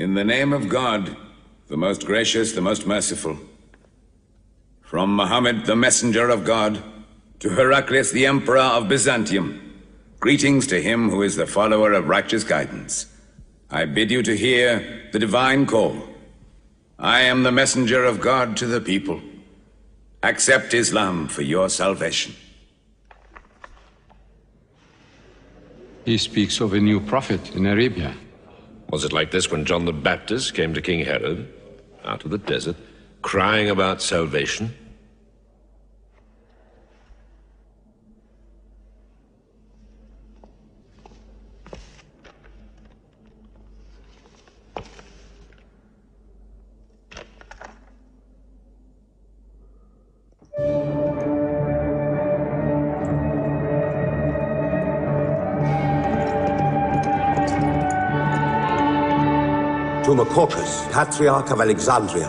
In the name of God, the most gracious, the most merciful. From Muhammad, the messenger of God, to Heraclius, the emperor of Byzantium, greetings to him who is the follower of righteous guidance. I bid you to hear the divine call. I am the messenger of God to the people. Accept Islam for your salvation. He speaks of a new prophet in Arabia. Was it like this when John the Baptist came to King Herod, out of the desert, crying about salvation? To Macaucus, Patriarch of Alexandria.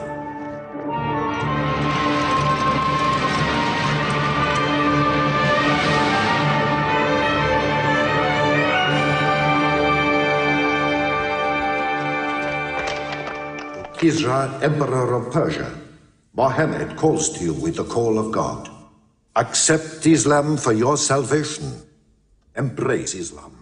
To Kisra, Emperor of Persia, Mohammed calls to you with the call of God. Accept Islam for your salvation. Embrace Islam.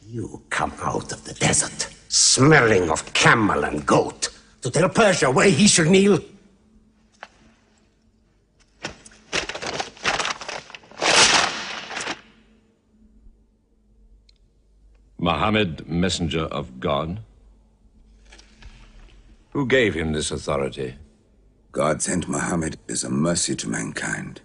You come out of the desert, smelling of camel and goat, to tell Persia where he should kneel? Muhammad, messenger of God? Who gave him this authority? God sent Muhammad as a mercy to mankind.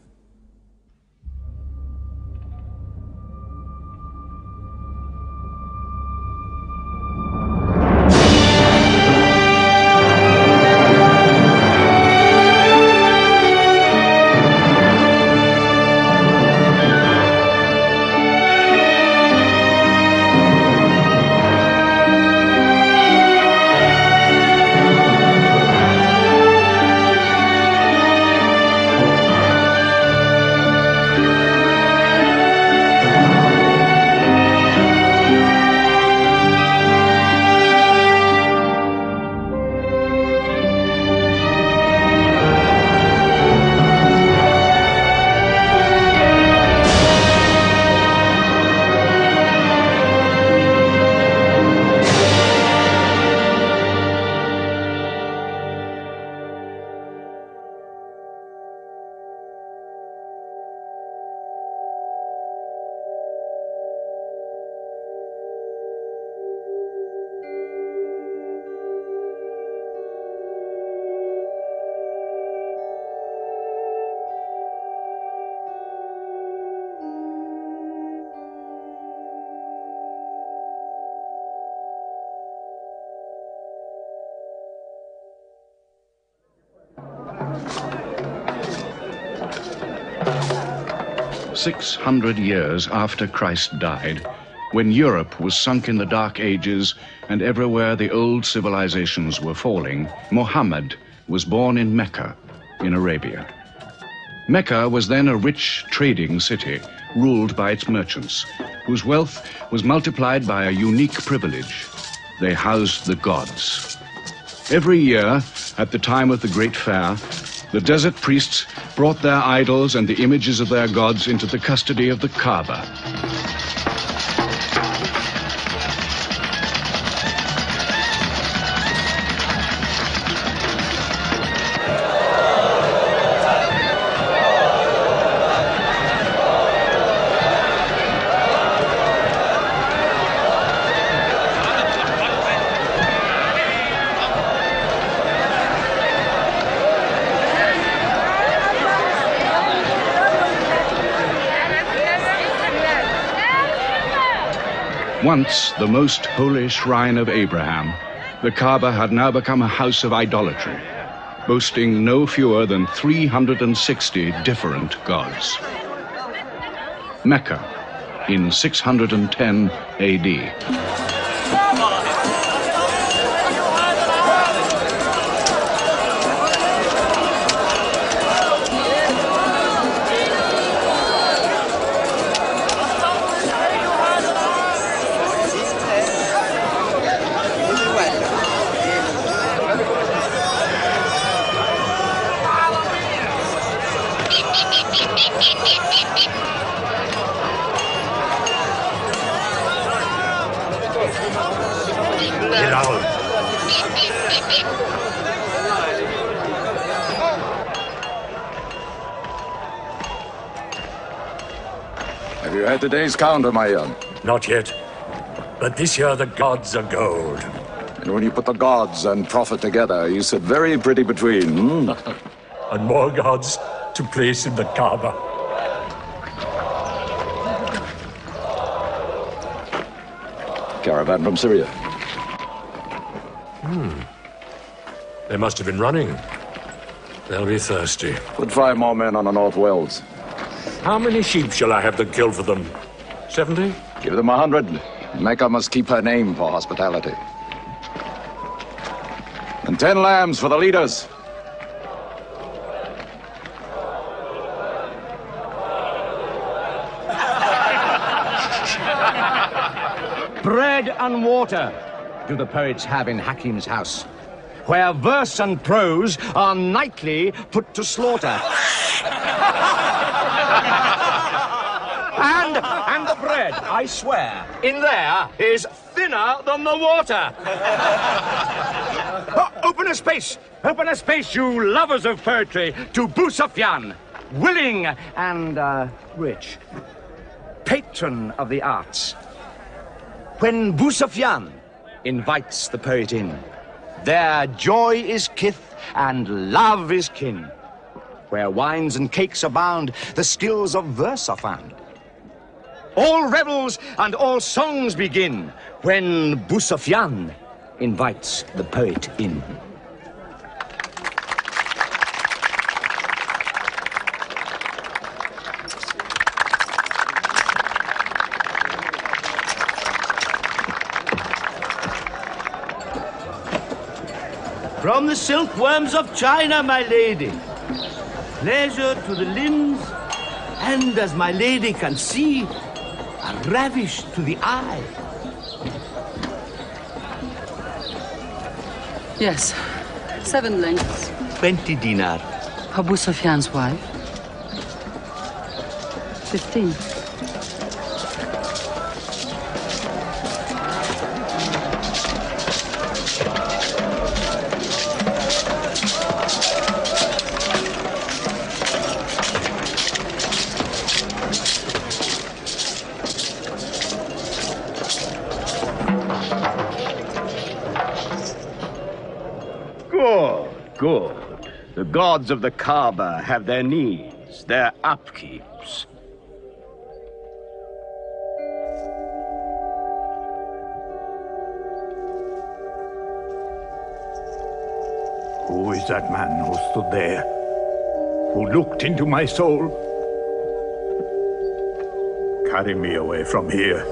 "600 years after Christ died, when Europe was sunk in the Dark Ages and everywhere the old civilizations were falling, Muhammad was born in Mecca, in Arabia. Mecca was then a rich trading city ruled by its merchants, whose wealth was multiplied by a unique privilege. They housed the gods. Every year, at the time of the Great Fair, the desert priests brought their idols and the images of their gods into the custody of the Kaaba. Once the most holy shrine of Abraham, the Kaaba had now become a house of idolatry, boasting no fewer than 360 different gods. Mecca, in 610 AD. Have you had today's counter, my young? Not yet. But this year the gods are gold. And when you put the gods and profit together, you sit very pretty between, And more gods to place in the Kaaba. Caravan from Syria. They must have been running. They'll be thirsty. Put 5 more men on the North Wells. How many sheep shall I have them kill for them? 70? Give them 100. Mecca must keep her name for hospitality. And 10 lambs for the leaders. Bread and water do the poets have in Hakim's house, where verse and prose are nightly put to slaughter. And the bread, I swear, in there is thinner than the water. Oh, open a space, you lovers of poetry, to Busufyan, willing and rich, patron of the arts. When Busufyan invites the poet in, there joy is kith and love is kin. Where wines and cakes abound, the skills of verse are found. All revels and all songs begin when Busufyan invites the poet in. From the silkworms of China, my lady. Pleasure to the limbs, and as my lady can see, a ravish to the eye. Yes, 7 lengths. 20 dinar. Abu Sufyan's wife. 15. Good. The gods of the Kaaba have their needs, their upkeeps. Who is that man who stood there? Who looked into my soul? Carry me away from here.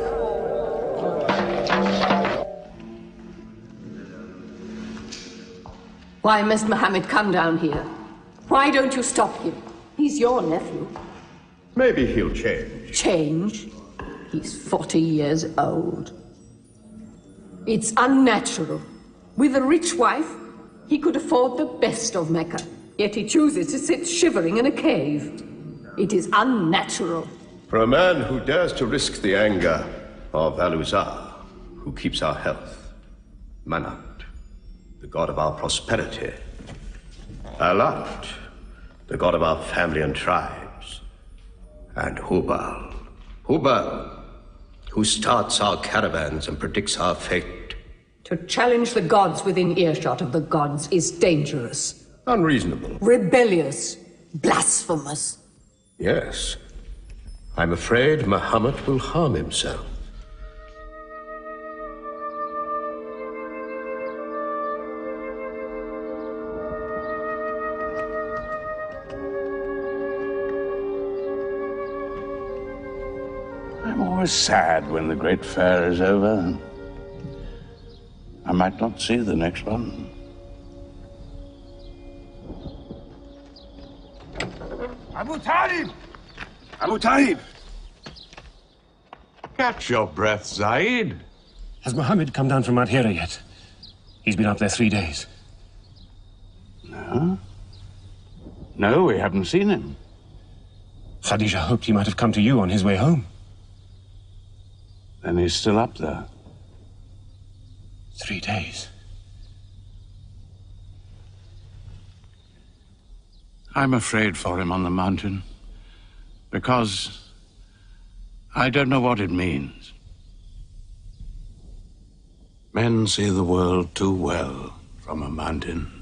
Why must Muhammad come down here? Why don't you stop him? He's your nephew. Maybe he'll change. Change? He's 40 years old. It's unnatural. With a rich wife, he could afford the best of Mecca. Yet he chooses to sit shivering in a cave. It is unnatural. For a man who dares to risk the anger of Al-Uzza, who keeps our health, Manat, the god of our prosperity, Alat, the god of our family and tribes, and Hubal, who starts our caravans and predicts our fate. To challenge the gods within earshot of the gods is dangerous. Unreasonable. Rebellious. Blasphemous. Yes. I'm afraid Muhammad will harm himself. I'm always sad when the great fair is over. I might not see the next one. Abu Talib! Abu Talib! Catch your breath, Zaid. Has Muhammad come down from Mount Hira yet? He's been up there 3 days. No? No, we haven't seen him. Khadija hoped he might have come to you on his way home. Then he's still up there. 3 days. I'm afraid for him on the mountain. Because I don't know what it means. Men see the world too well from a mountain.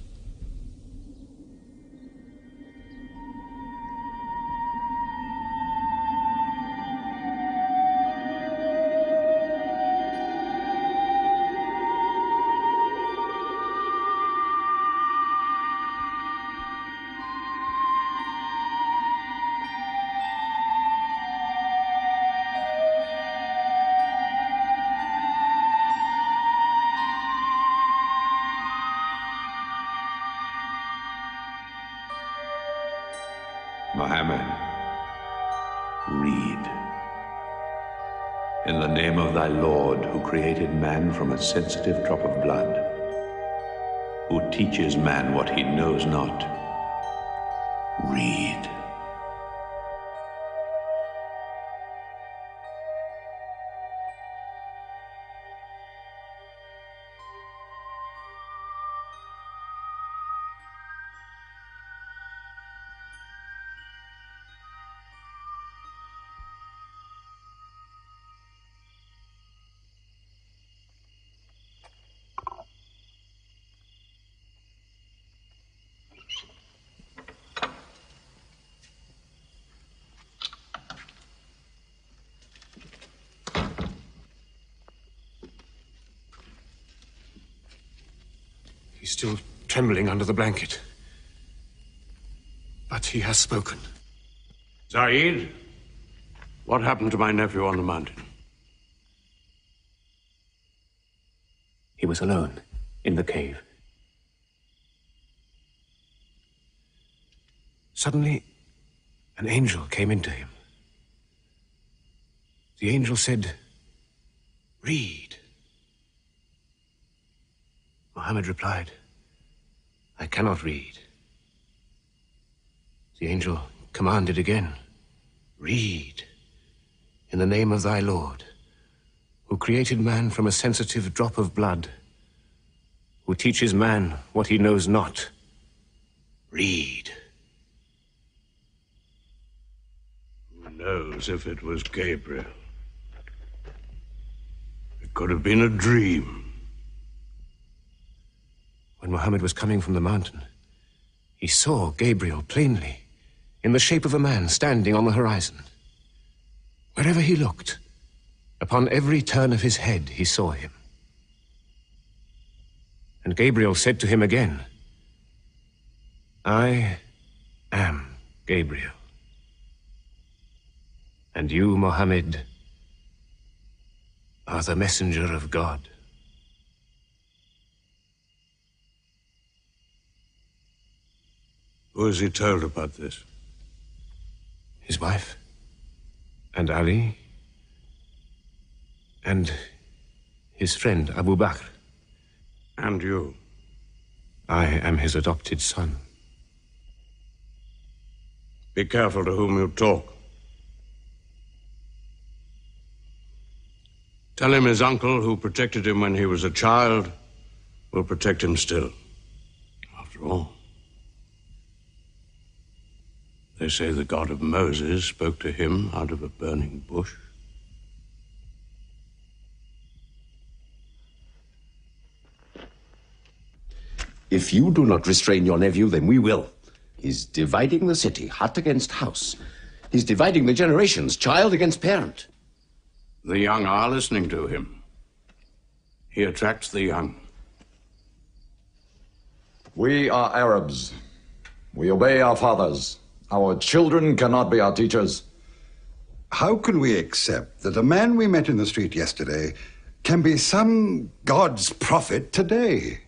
Mohammed, read. In the name of thy Lord, who created man from a sensitive drop of blood, who teaches man what he knows not, read. He's still trembling under the blanket. But he has spoken. Saeed, what happened to my nephew on the mountain? He was alone in the cave. Suddenly, an angel came into him. The angel said, "Read." Muhammad replied, "I cannot read." The angel commanded again, "Read, in the name of thy Lord, who created man from a sensitive drop of blood, who teaches man what he knows not. Read." Who knows if it was Gabriel? It could have been a dream. When Muhammad was coming from the mountain, he saw Gabriel plainly, in the shape of a man standing on the horizon. Wherever he looked, upon every turn of his head, he saw him. And Gabriel said to him again, "I am Gabriel. And you, Muhammad, are the messenger of God." Who has he told about this? His wife, and Ali, and his friend Abu Bakr. And you? I am his adopted son. Be careful to whom you talk. Tell him his uncle, who protected him when he was a child, will protect him still. After all, they say the God of Moses spoke to him out of a burning bush. If you do not restrain your nephew, then we will. He's dividing the city, hut against house. He's dividing the generations, child against parent. The young are listening to him. He attracts the young. We are Arabs. We obey our fathers. Our children cannot be our teachers. How can we accept that a man we met in the street yesterday can be some God's prophet today?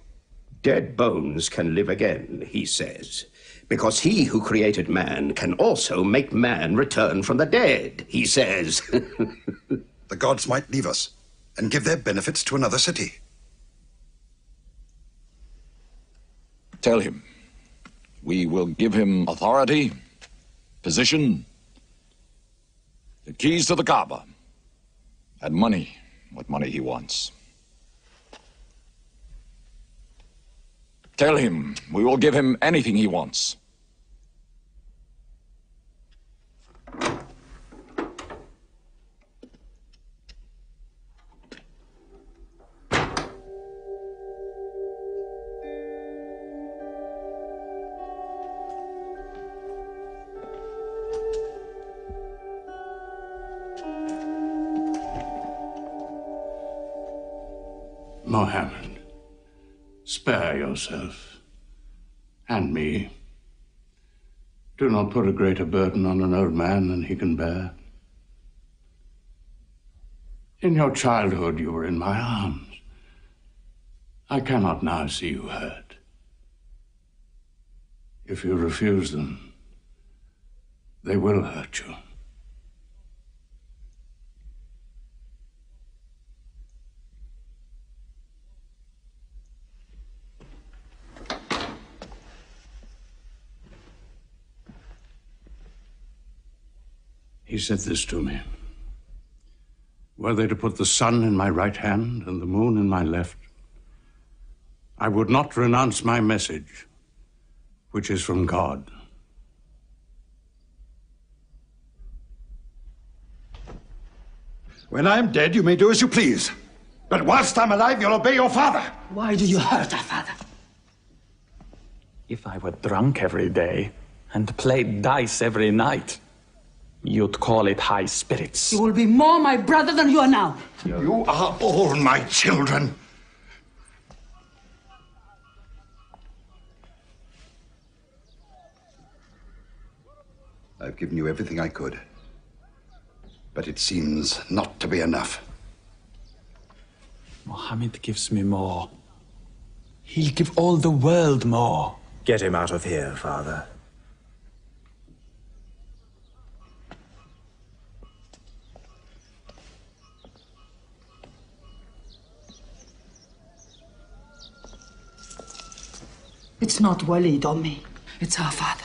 Dead bones can live again, he says, because he who created man can also make man return from the dead, he says. The gods might leave us and give their benefits to another city. Tell him. We will give him authority, position, the keys to the Kaaba, and money, what money he wants. Tell him we will give him anything he wants. Mohammed, spare yourself and me. Do not put a greater burden on an old man than he can bear. In your childhood, you were in my arms. I cannot now see you hurt. If you refuse them, they will hurt you. He said this to me. Were they to put the sun in my right hand and the moon in my left, I would not renounce my message, which is from God. When I'm dead, you may do as you please. But whilst I'm alive, you'll obey your father. Why do you hurt our father? If I were drunk every day and played dice every night, you'd call it high spirits. You will be more my brother than you are now. You are all my children. I've given you everything I could. But it seems not to be enough. Mohammed gives me more. He'll give all the world more. Get him out of here, Father. It's not Walid or me. It's our father.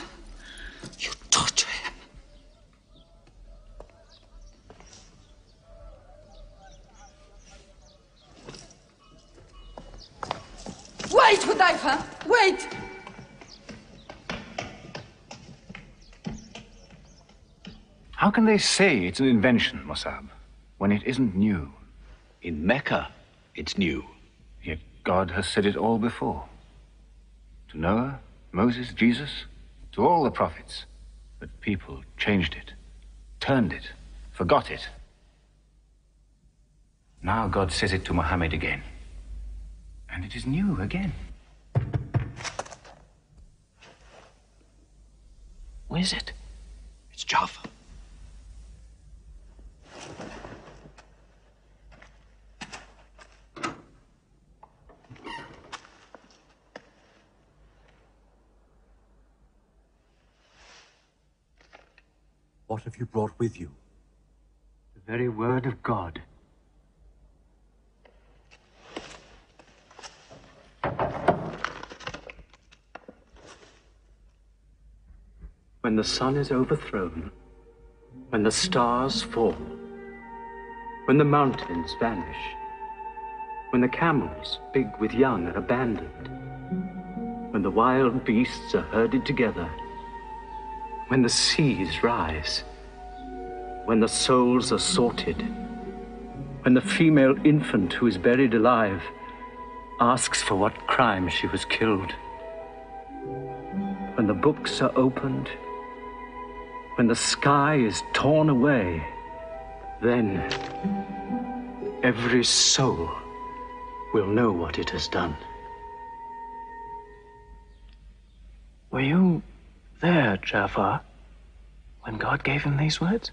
You torture him. Wait, Hudayfa! Wait! How can they say it's an invention, Mossab, when it isn't new? In Mecca, it's new. Yet God has said it all before. To Noah, Moses, Jesus, to all the prophets. But people changed it, turned it, forgot it. Now God says it to Muhammad again. And it is new again. What is it? It's Jaffa. What have you brought with you? The very word of God. When the sun is overthrown, when the stars fall, when the mountains vanish, when the camels, big with young, are abandoned, when the wild beasts are herded together, when the seas rise, when the souls are sorted, when the female infant who is buried alive asks for what crime she was killed, when the books are opened, when the sky is torn away, then every soul will know what it has done. Were you there, Jafar, when God gave him these words?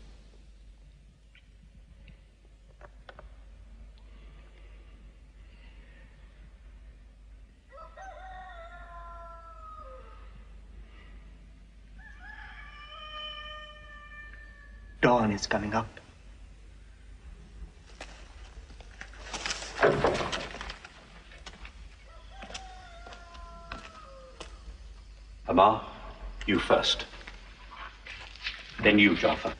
Dawn is coming up. Amar, you first. Then you, Jafar.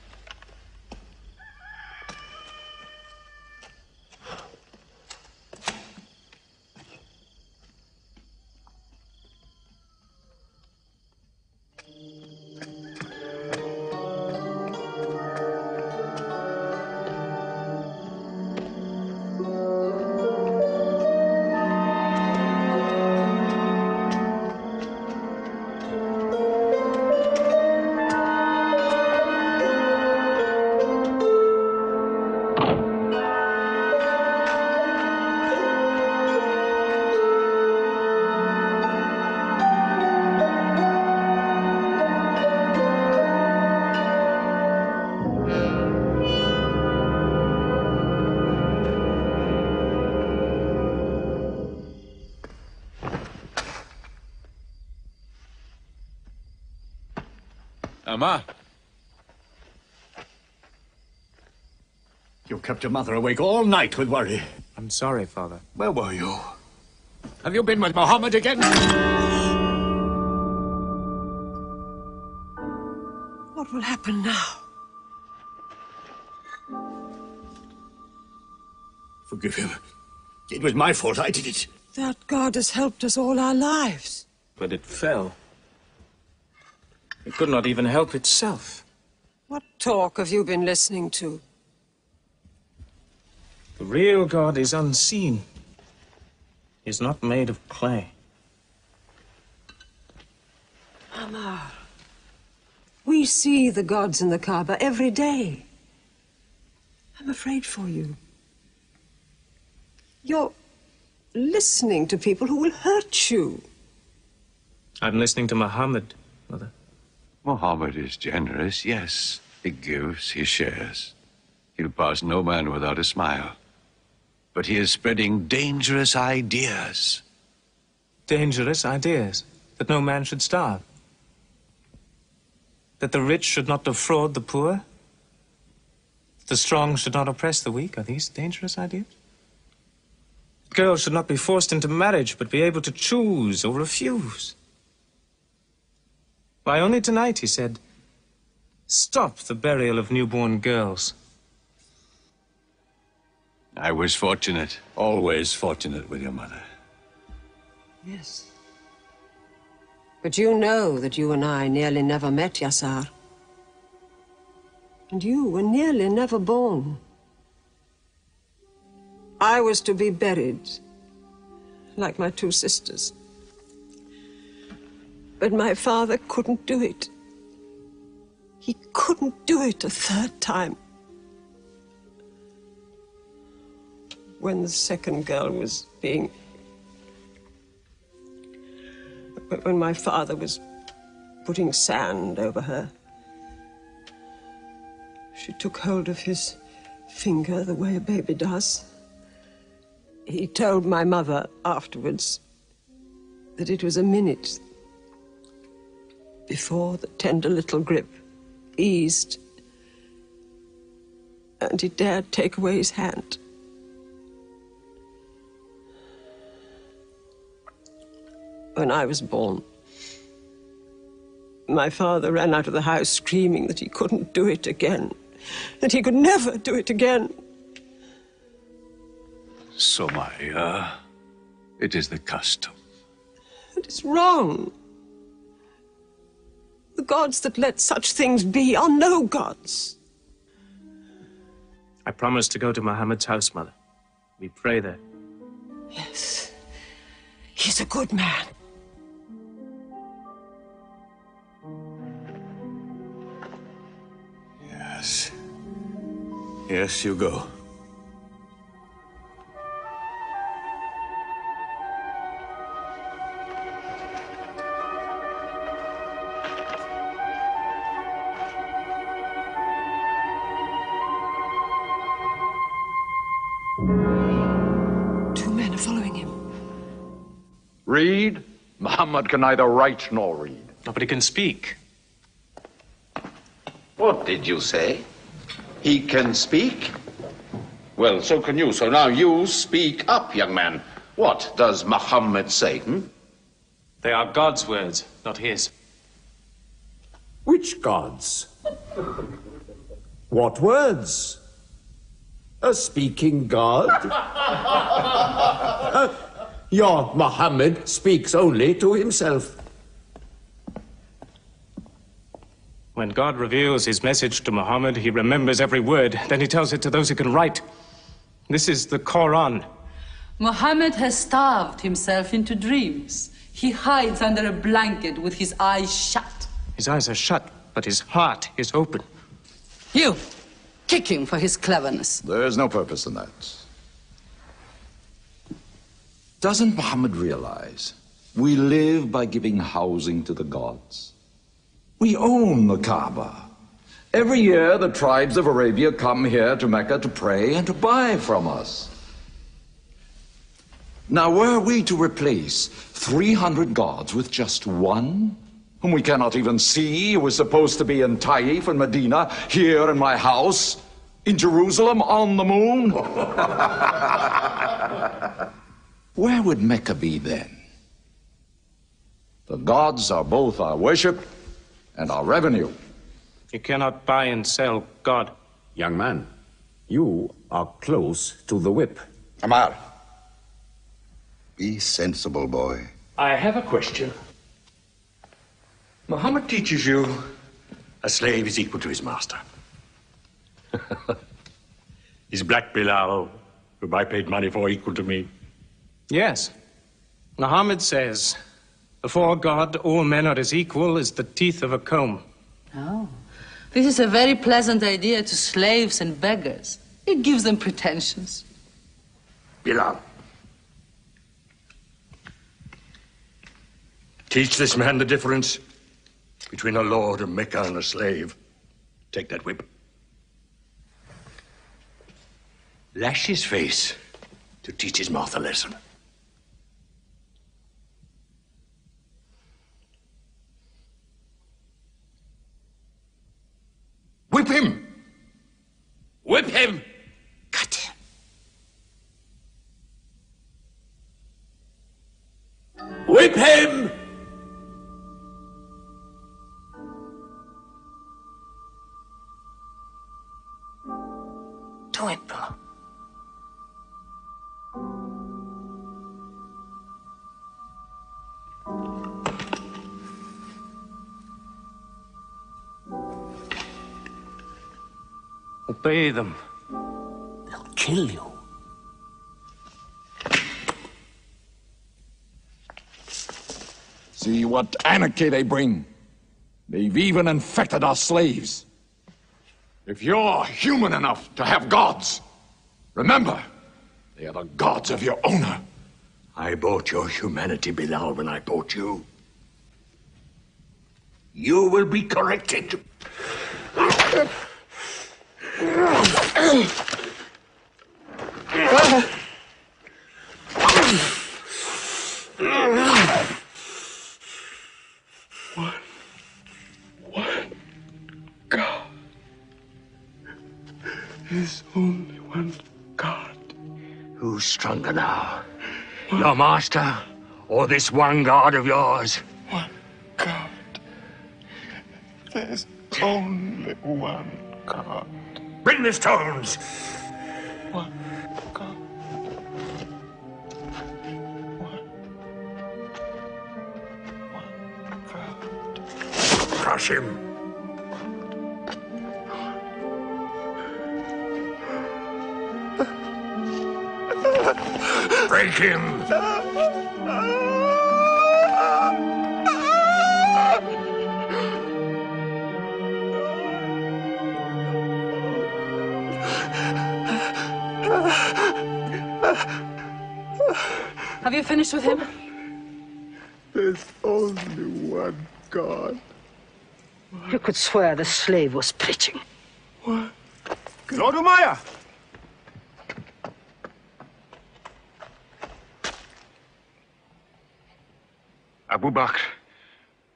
Amma. You kept your mother awake all night with worry. I'm sorry, Father. Where were you? Have you been with Mohammed again? What will happen now? Forgive him. It was my fault. I did it. That God has helped us all our lives. But it fell. It could not even help itself. What talk have you been listening to? The real God is unseen. He is not made of clay. Ammar, we see the gods in the Kaaba every day. I'm afraid for you. You're listening to people who will hurt you. I'm listening to Muhammad, Mother. Muhammad is generous, yes. He gives, he shares. He'll pass no man without a smile. But he is spreading dangerous ideas. Dangerous ideas? That no man should starve? That the rich should not defraud the poor? That the strong should not oppress the weak? Are these dangerous ideas? Girls should not be forced into marriage, but be able to choose or refuse. Why, only tonight he said, stop the burial of newborn girls. I was fortunate, always fortunate with your mother. Yes. But you know that you and I nearly never met, Yassar. And you were nearly never born. I was to be buried, like my two sisters. But my father couldn't do it. He couldn't do it a third time. When the second girl was being... When my father was putting sand over her, she took hold of his finger the way a baby does. He told my mother afterwards that it was a minute before the tender little grip eased and he dared take away his hand. When I was born, my father ran out of the house screaming that he couldn't do it again, that he could never do it again. So, Maria, it is the custom. And it's wrong. The gods that let such things be are no gods. I promised to go to Muhammad's house, Mother. We pray there. Yes. He's a good man. Yes. Yes, you go. Read? Muhammad can neither write nor read. Nobody can speak. What did you say? He can speak? Well, so can you. So now you speak up, young man. What does Muhammad say, They are God's words, not his. Which gods? What words? A speaking God? Your Muhammad speaks only to himself. When God reveals his message to Muhammad, he remembers every word. Then he tells it to those who can write. This is the Quran. Muhammad has starved himself into dreams. He hides under a blanket with his eyes shut. His eyes are shut, but his heart is open. You, kick him for his cleverness. There's no purpose in that. Doesn't Muhammad realize we live by giving housing to the gods? We own the Kaaba. Every year, the tribes of Arabia come here to Mecca to pray and to buy from us. Now, were we to replace 300 gods with just one, whom we cannot even see, who is supposed to be in Taif and Medina, here in my house, in Jerusalem, on the moon? Where would Mecca be then? The gods are both our worship and our revenue. You cannot buy and sell God. Young man, you are close to the whip. Amar, be sensible, boy. I have a question. Muhammad teaches you a slave is equal to his master. Is Black Bilal, whom I paid money for, equal to me? Yes. Muhammad says, before God, all men are as equal as the teeth of a comb. Oh, this is a very pleasant idea to slaves and beggars. It gives them pretensions. Bilal, teach this man the difference between a lord of Mecca and a slave. Take that whip. Lash his face to teach his mouth a lesson. Whip him! Whip him! Cut him! Whip him! Do it, Bill. Obey them. They'll kill you. See what anarchy they bring. They've even infected our slaves. If you're human enough to have gods, remember, they are the gods of your owner. I bought your humanity, Bilal, when I bought you. You will be corrected. God. There's only one God. Who's stronger now? Your master or this one God of yours? One God. There's only one God. Bring the stones! One God. One God. Crush him. Break him. Have you finished with him? There's only one God. You could swear the slave was preaching. What? Lord Umayyah! Abu Bakr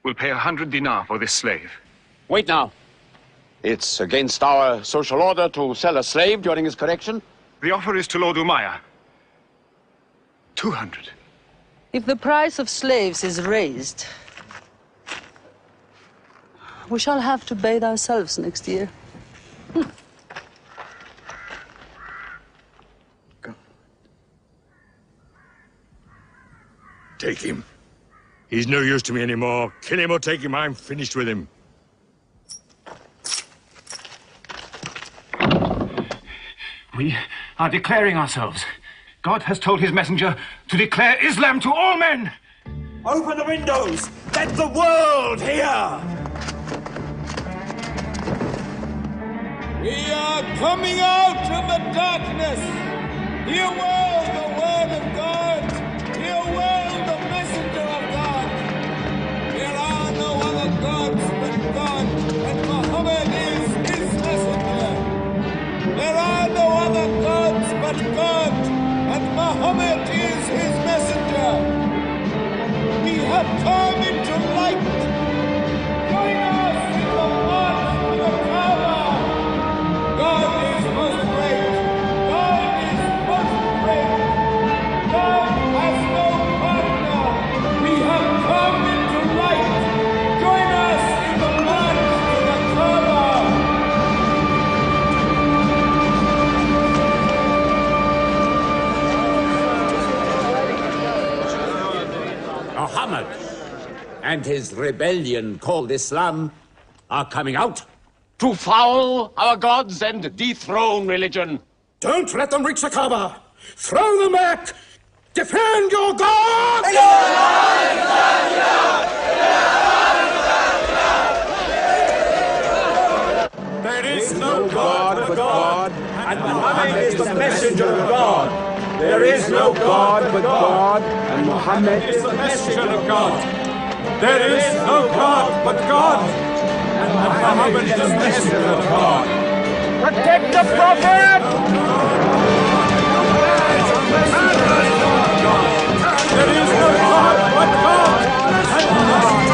will pay 100 dinar for this slave. Wait now. It's against our social order to sell a slave during his correction. The offer is to Lord Umayyah. 200. If the price of slaves is raised, we shall have to bathe ourselves next year. Take him. He's no use to me anymore. Kill him or take him. I'm finished with him. We are declaring ourselves. God has told his messenger to declare Islam to all men. Open the windows! Let the world hear! We are coming out from the darkness. Hear well the word of God. Hear well the messenger of God. There are no other gods but God, and Muhammad is his messenger. There are no other gods but God, and Muhammad is his messenger. He hath come into light and his rebellion called Islam are coming out. To foul our gods and dethrone religion. Don't let them reach the Kaaba. Throw them back. Defend your God! There is no God but God, and Muhammad is the messenger of God. There is no God but God, and Muhammad is the messenger of God. There is no God but God, and Muhammad is the messenger of God. Protect the Prophet! There is no God but God, and Muhammad.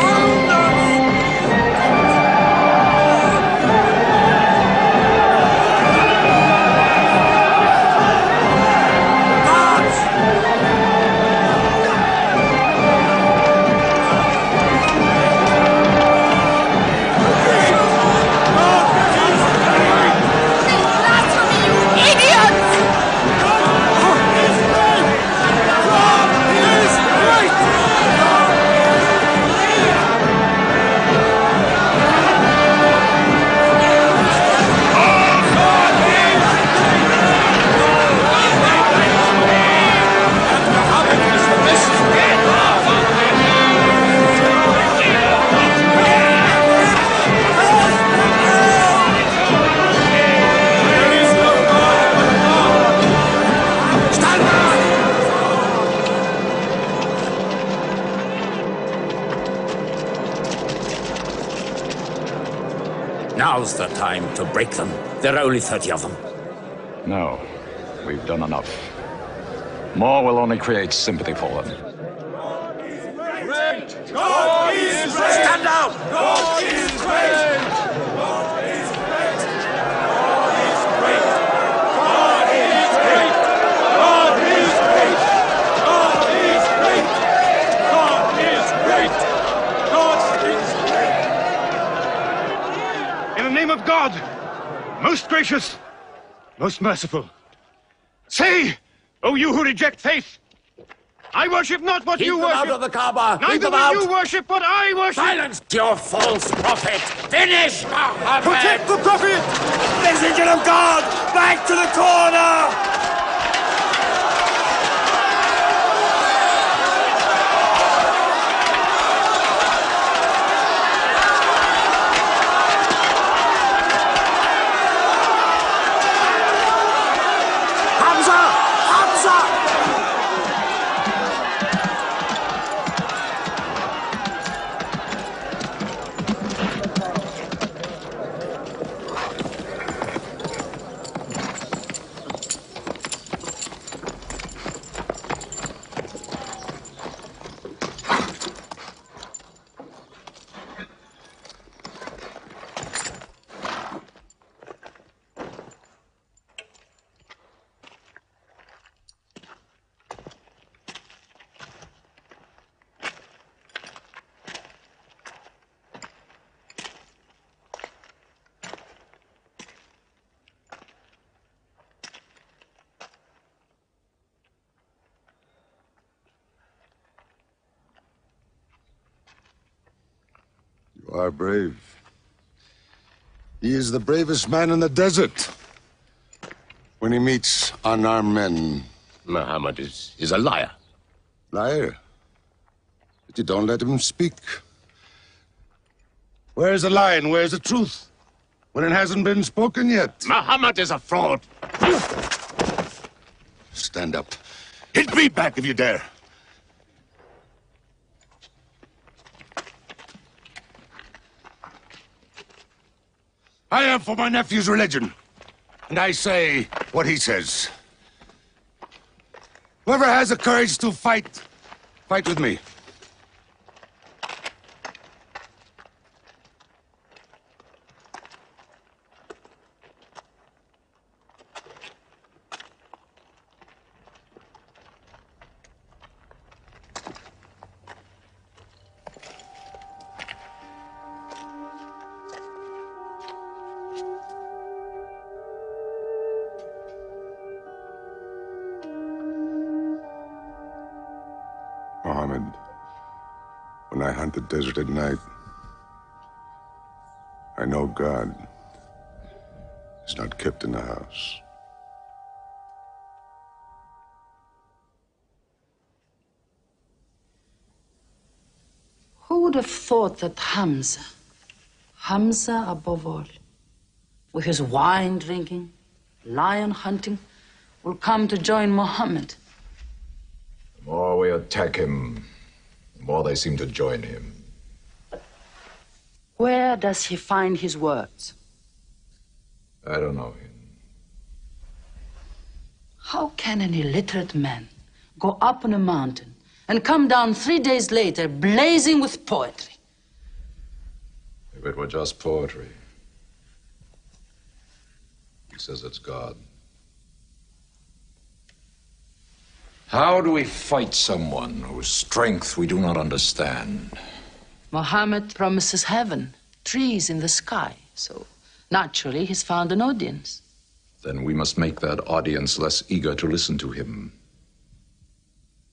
Now's the time to break them. There are only 30 of them. No, we've done enough. More will only create sympathy for them. God is great! Stand down! God is great! God is great! God is great! God is great! God is great! God is great! God is great! God is great! In the name of God, most gracious, most merciful, say, O you who reject faith, I worship not what you worship. Keep them out of the Kaaba! Keep Neither them will out! you worship what I worship. Silence your false prophet! Finish Muhammad! Protect the Prophet! Messenger of God! Back to the corner! You are brave. He is the bravest man in the desert. When he meets unarmed men, Muhammad is a liar. Liar? But you don't let him speak. Where's the lie and where's the truth? When it hasn't been spoken yet. Muhammad is a fraud. Stand up. Hit me back if you dare. I am for my nephew's religion, and I say what he says. Whoever has the courage to fight, fight with me. Mohammed, I hunt the desert at night, I know God is not kept in the house. Who would have thought that Hamza above all, with his wine drinking, lion hunting, will come to join Muhammad? The more we attack him, the more they seem to join him. Where does he find his words? I don't know him. How can an illiterate man go up on a mountain and come down 3 days later blazing with poetry? If it were just poetry. He says it's God. How do we fight someone whose strength we do not understand? Muhammad promises heaven, trees in the sky, so naturally he's found an audience. Then we must make that audience less eager to listen to him.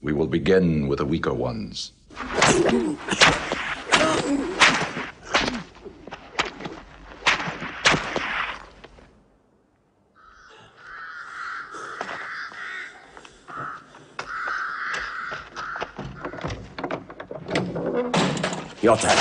We will begin with the weaker ones. Your turn.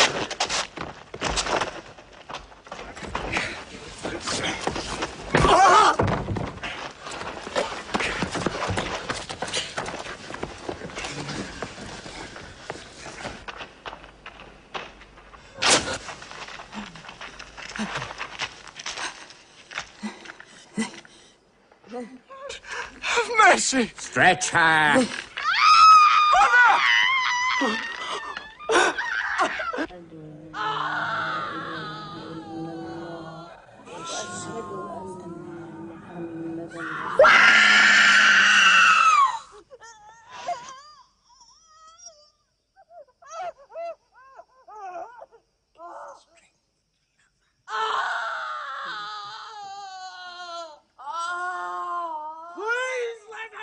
Have mercy! Stretch her! Please let her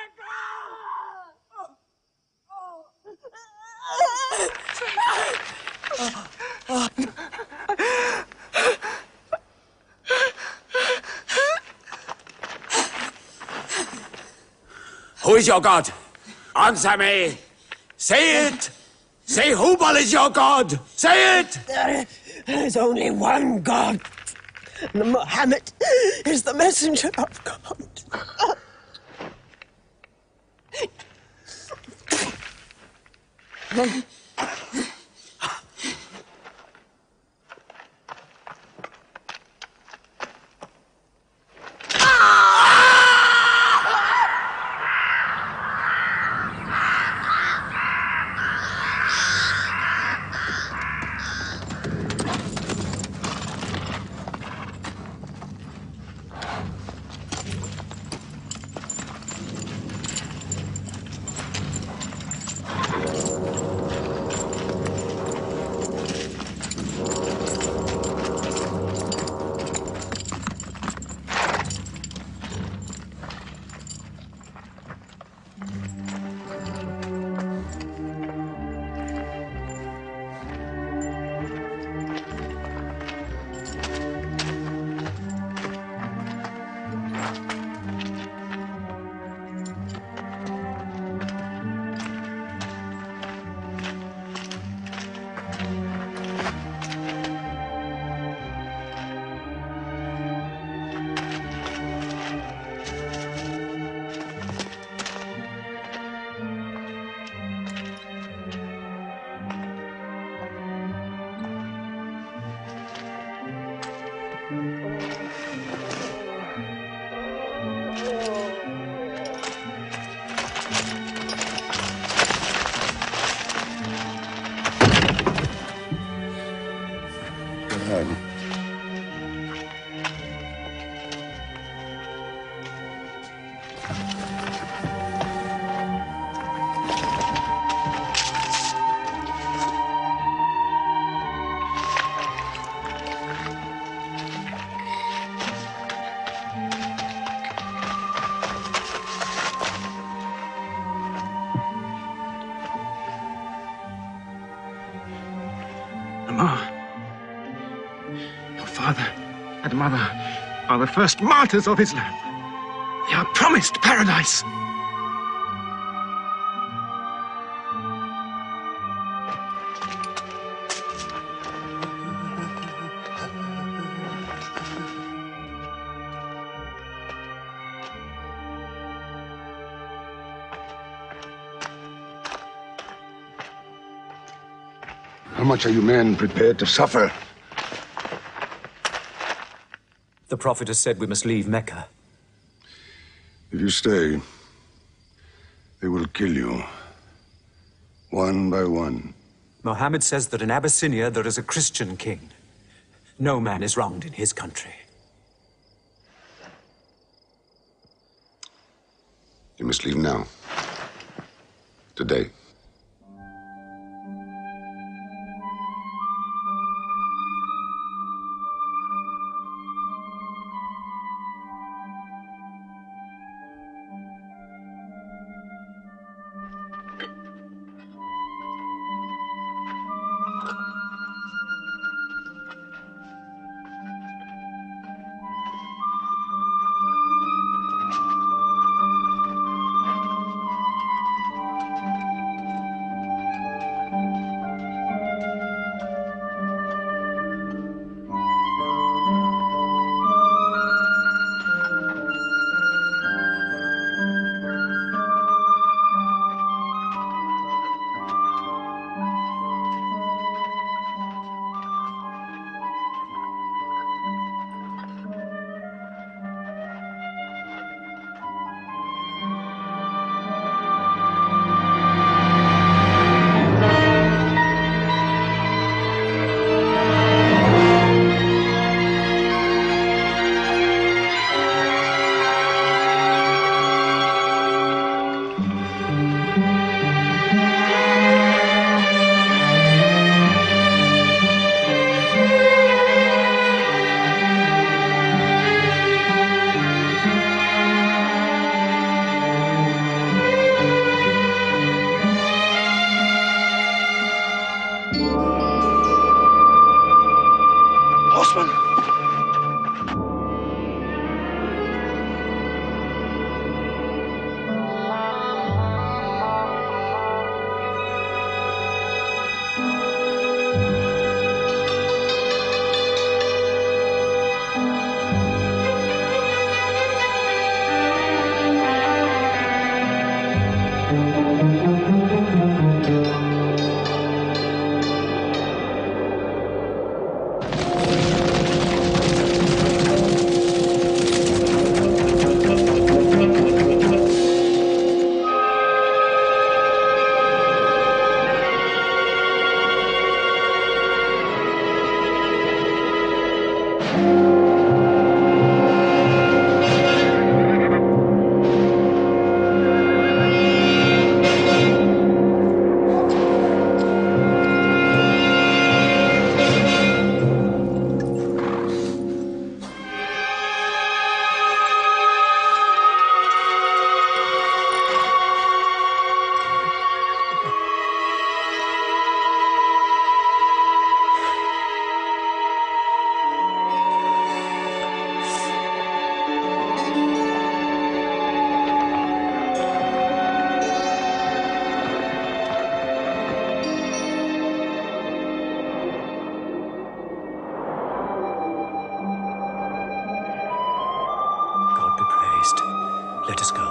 Who is your god? Answer me! Say it! Say Hubal is your god! Say it! There is only one God. And Muhammad is the messenger of God. mother are the first martyrs of Islam. They are promised paradise. How much are you men prepared to suffer? The Prophet has said we must leave Mecca. If you stay, they will kill you. One by one. Mohammed says that in Abyssinia there is a Christian king. No man is wronged in his country. You must leave now. Today. Let us go.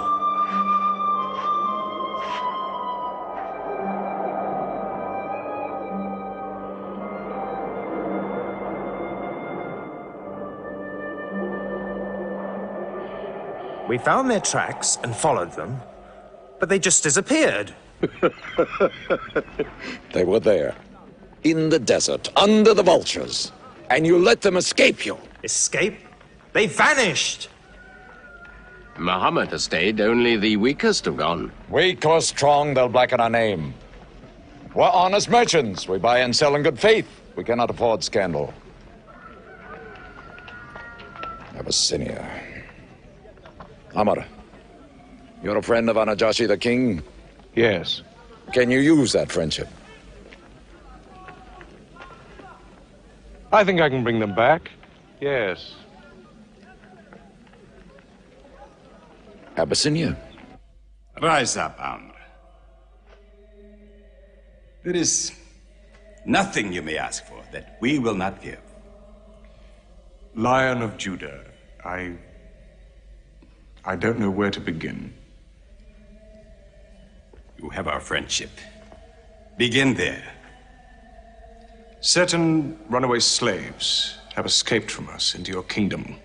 We found their tracks and followed them, but they just disappeared. They were there, in the desert, under the vultures, and you let them escape you. Escape? They vanished! Muhammad has stayed, only the weakest have gone. Weak or strong, they'll blacken our name. We're honest merchants. We buy and sell in good faith. We cannot afford scandal. Abyssinia. Amr, you're a friend of Anajashi the king? Yes. Can you use that friendship? I think I can bring them back. Yes. Abyssinia. Rise up, Amr. There is nothing you may ask for that we will not give. Lion of Judah, I don't know where to begin. You have our friendship. Begin there. Certain runaway slaves have escaped from us into your kingdom.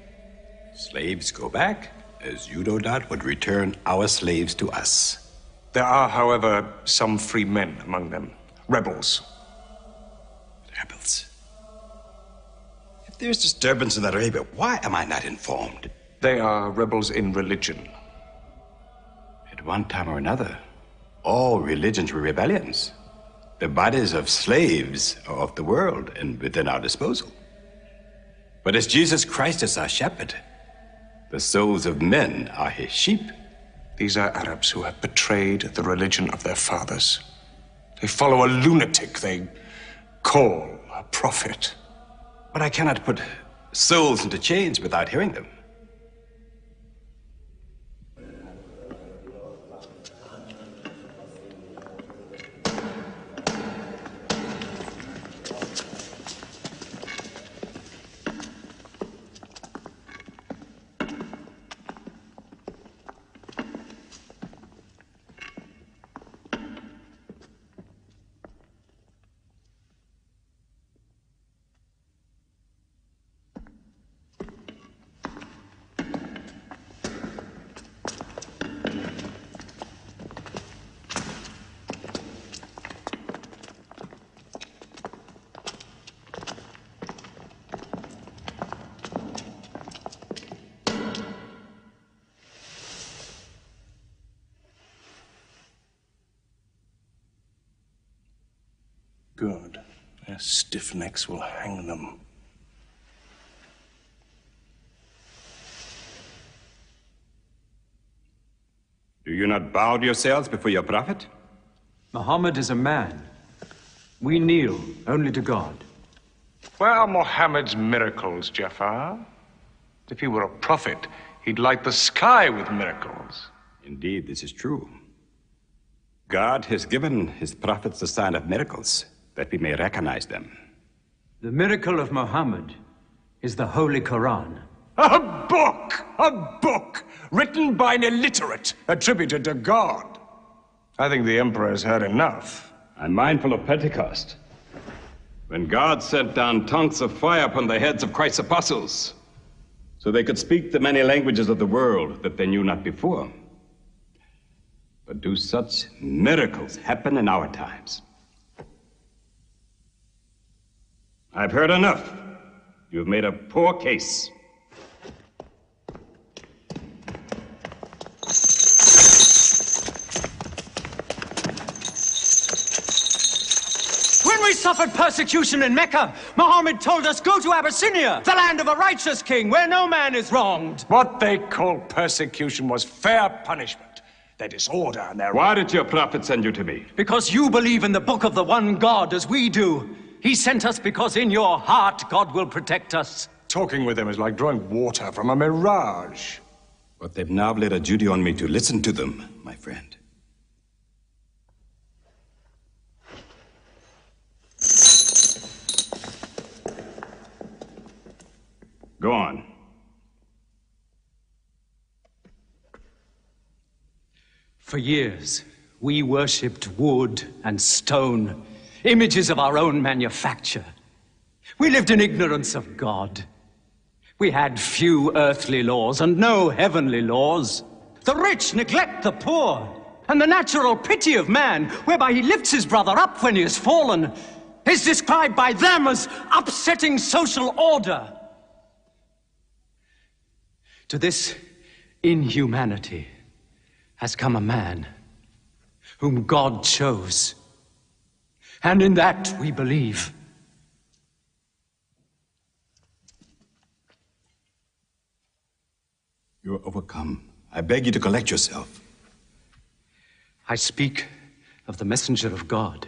Slaves go back, as you no doubt would return our slaves to us. There are, however, some free men among them. Rebels. Rebels? If there's disturbance in Arabia, why am I not informed? They are rebels in religion. At one time or another, all religions were rebellions. The bodies of slaves are of the world and within our disposal. But as Jesus Christ is our shepherd, the souls of men are his sheep. These are Arabs who have betrayed the religion of their fathers. They follow a lunatic they call a prophet. But I cannot put souls into chains without hearing them. Good. Their stiff necks will hang them. Do you not bow yourselves before your prophet? Muhammad is a man. We kneel only to God. Where are Muhammad's miracles, Jafar? If he were a prophet, he'd light the sky with miracles. Indeed, this is true. God has given his prophets the sign of miracles, that we may recognize them. The miracle of Muhammad is the Holy Quran. A book! A book! Written by an illiterate, attributed to God. I think the Emperor has heard enough. I'm mindful of Pentecost, when God sent down tongues of fire upon the heads of Christ's apostles, so they could speak the many languages of the world that they knew not before. But do such miracles happen in our times? I've heard enough. You've made a poor case. When we suffered persecution in Mecca, Muhammad told us, go to Abyssinia, the land of a righteous king, where no man is wronged. What they called persecution was fair punishment. Their disorder and their... Why did your prophet send you to me? Because you believe in the book of the one God as we do. He sent us because in your heart God will protect us. Talking with them is like drawing water from a mirage. But they've now laid a duty on me to listen to them, my friend. Go on. For years, we worshipped wood and stone, images of our own manufacture. We lived in ignorance of God. We had few earthly laws and no heavenly laws. The rich neglect the poor, and the natural pity of man, whereby he lifts his brother up when he has fallen, is described by them as upsetting social order. To this inhumanity has come a man whom God chose. And in that we believe. You are overcome. I beg you to collect yourself. I speak of the messenger of God.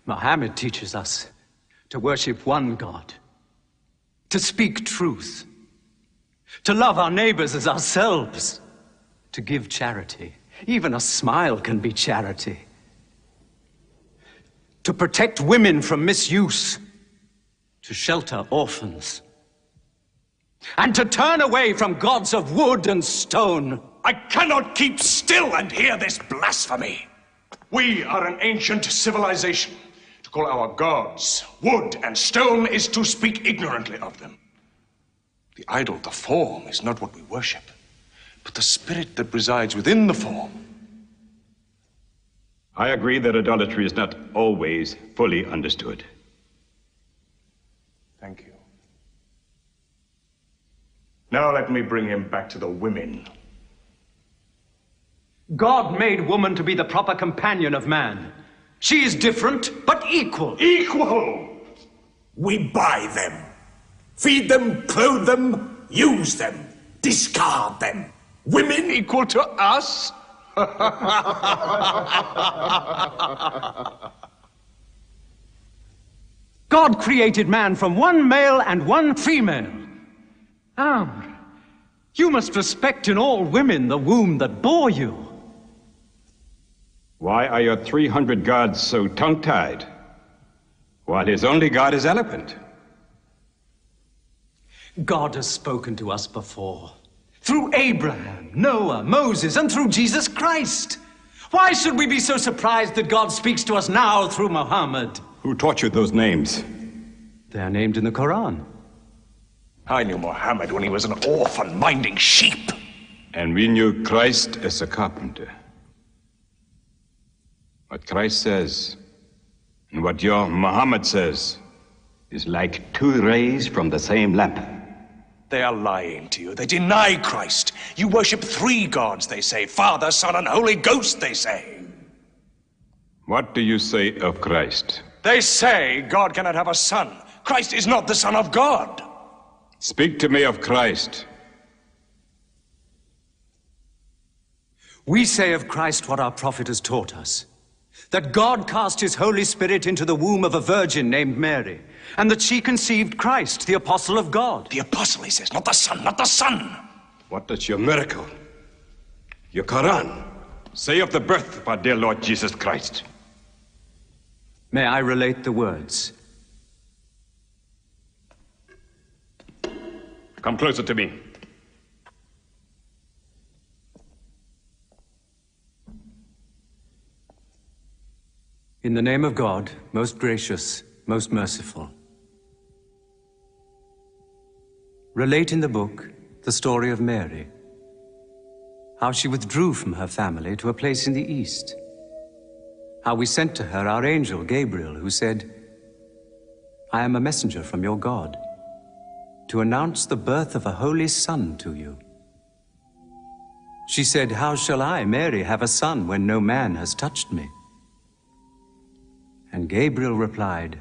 Muhammad teaches us to worship one God, to speak truth, to love our neighbors as ourselves, to give charity. Even a smile can be charity. To protect women from misuse, to shelter orphans, and to turn away from gods of wood and stone. I cannot keep still and hear this blasphemy. We are an ancient civilization. To call our gods wood and stone is to speak ignorantly of them. The idol, the form, is not what we worship, but the spirit that resides within the form. I agree that idolatry is not always fully understood. Thank you. Now let me bring him back to the women. God made woman to be the proper companion of man. She is different, but equal. Equal! We buy them, feed them, clothe them, use them, discard them. Women equal to us? God created man from one male and one female. You must respect in all women the womb that bore you. Why are your 300 gods so tongue-tied, while his only god is eloquent? God has spoken to us before, through Abraham, Noah, Moses, and through Jesus Christ. Why should we be so surprised that God speaks to us now through Muhammad? Who taught you those names? They are named in the Quran. I knew Muhammad when he was an orphan minding sheep. And we knew Christ as a carpenter. What Christ says and what your Muhammad says is like two rays from the same lamp. They are lying to you. They deny Christ. You worship 3 gods, they say. Father, Son, and Holy Ghost, they say. What do you say of Christ? They say God cannot have a son. Christ is not the Son of God. Speak to me of Christ. We say of Christ what our prophet has taught us. That God cast his Holy Spirit into the womb of a virgin named Mary, and that she conceived Christ, the apostle of God. The apostle, he says, not the son, not the son. What does your miracle, your Quran, say of the birth of our dear Lord Jesus Christ? May I relate the words? Come closer to me. In the name of God, most gracious, most merciful. Relate in the book the story of Mary, how she withdrew from her family to a place in the east, how we sent to her our angel Gabriel, who said, I am a messenger from your God, to announce the birth of a holy son to you. She said, how shall I, Mary, have a son when no man has touched me? And Gabriel replied,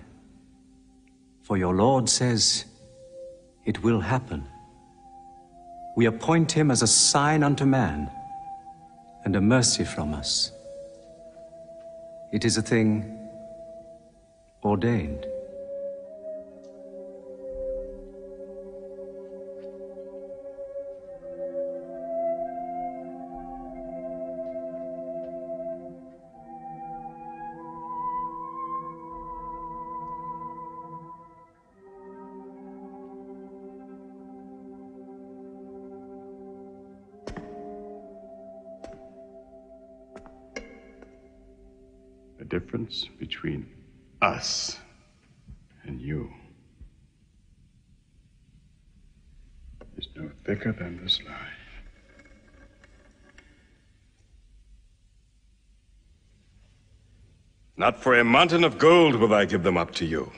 for your Lord says, it will happen. We appoint him as a sign unto man, and a mercy from us. It is a thing ordained. The difference between us and you is no thicker than this lie. Not for a mountain of gold will I give them up to you.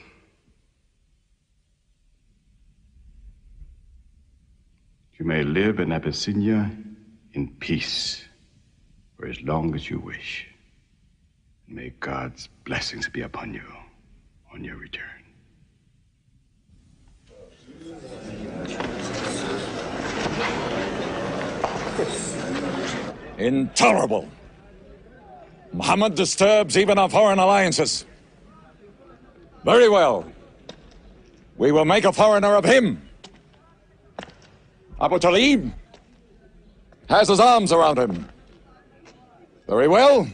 You may live in Abyssinia in peace for as long as you wish. May God's blessings be upon you on your return. Intolerable. Muhammad disturbs even our foreign alliances. Very well. We will make a foreigner of him. Abu Talib has his arms around him. Very well.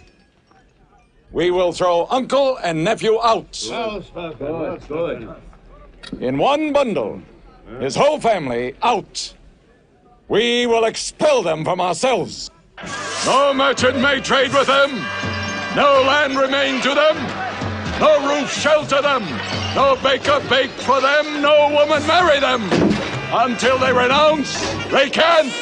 We will throw uncle and nephew out. Good. In one bundle. His whole family out. We will expel them from ourselves. No merchant may trade with them. No land remain to them. No roof shelter them. No baker bake for them. No woman marry them. Until they renounce, they can't.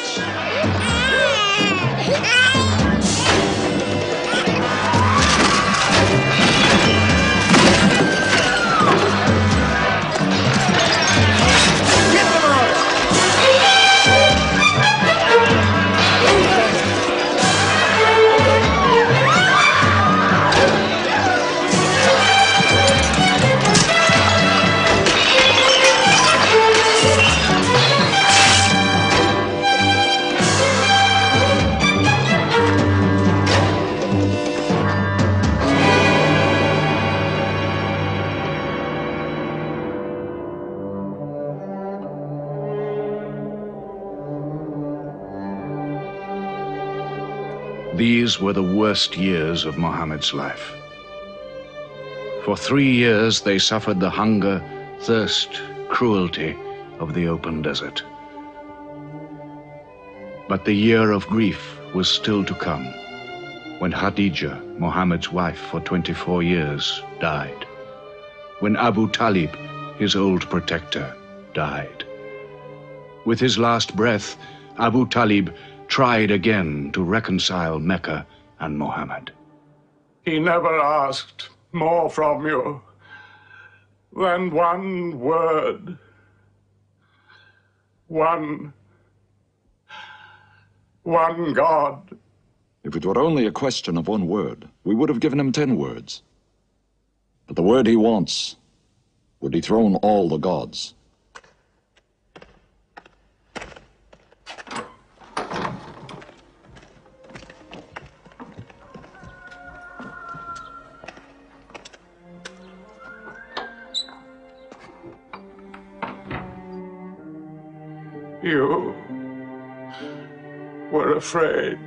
These were the worst years of Muhammad's life. For 3 years they suffered the hunger, thirst, cruelty of the open desert. But the year of grief was still to come, when Khadija, Muhammad's wife for 24 years, died. When Abu Talib, his old protector, died. With his last breath, Abu Talib tried again to reconcile Mecca and Muhammad. He never asked more from you than one word. One God. If it were only a question of one word, we would have given him 10 words. But the word he wants would dethrone all the gods. You were afraid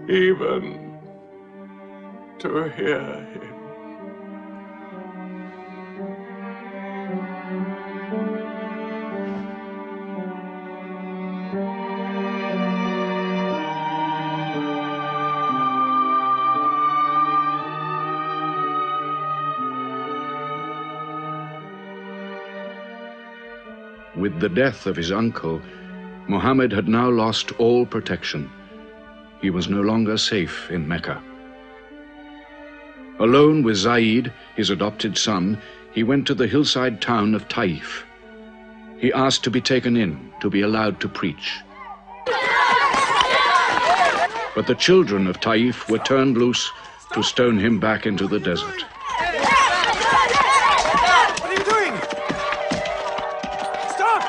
even to hear him. With the death of his uncle, Muhammad had now lost all protection. He was no longer safe in Mecca. Alone with Zaid, his adopted son, he went to the hillside town of Taif. He asked to be taken in, to be allowed to preach. But the children of Taif were turned loose to stone him back into the desert. What are you doing? Stop!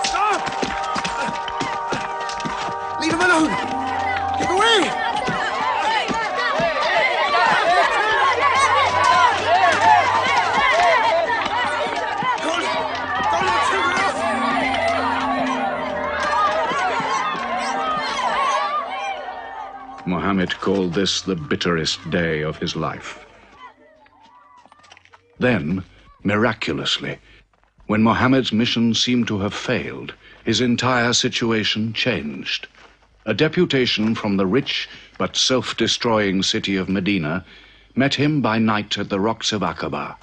Stop! Leave him alone! Get away! Muhammad called this the bitterest day of his life. Then, miraculously, when Muhammad's mission seemed to have failed, his entire situation changed. A deputation from the rich but self-destroying city of Medina met him by night at the rocks of Aqaba,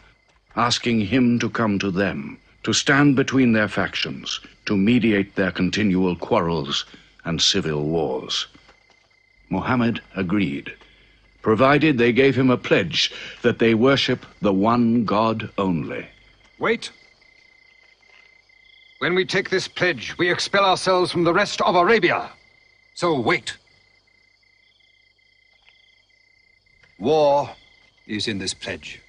asking him to come to them, to stand between their factions, to mediate their continual quarrels and civil wars. Muhammad agreed, provided they gave him a pledge that they worship the one God only. Wait. When we take this pledge, we expel ourselves from the rest of Arabia. So wait. War is in this pledge.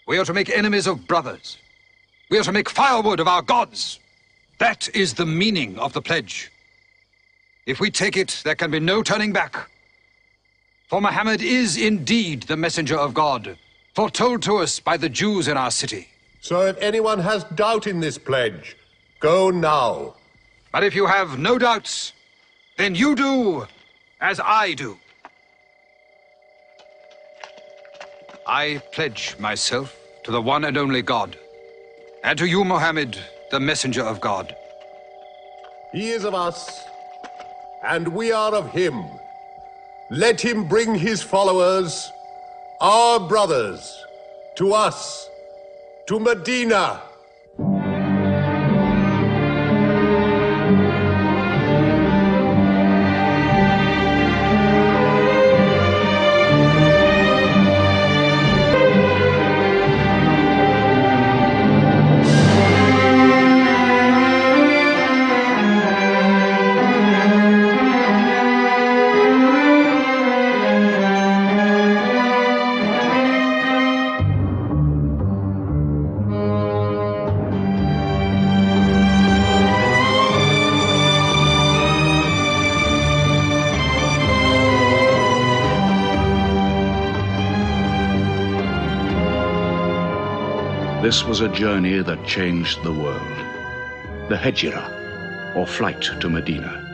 We are to make enemies of brothers. We are to make firewood of our gods. That is the meaning of the pledge. If we take it, there can be no turning back. For Muhammad is indeed the messenger of God, foretold to us by the Jews in our city. So if anyone has doubt in this pledge, Go now. But if you have no doubts, then you do as I do. I pledge myself to the one and only God, and to you, Mohammed, the messenger of God. He is of us, and we are of him. Let him bring his followers, our brothers, to us, to Medina. This was a journey that changed the world. The Hejira, or flight to Medina.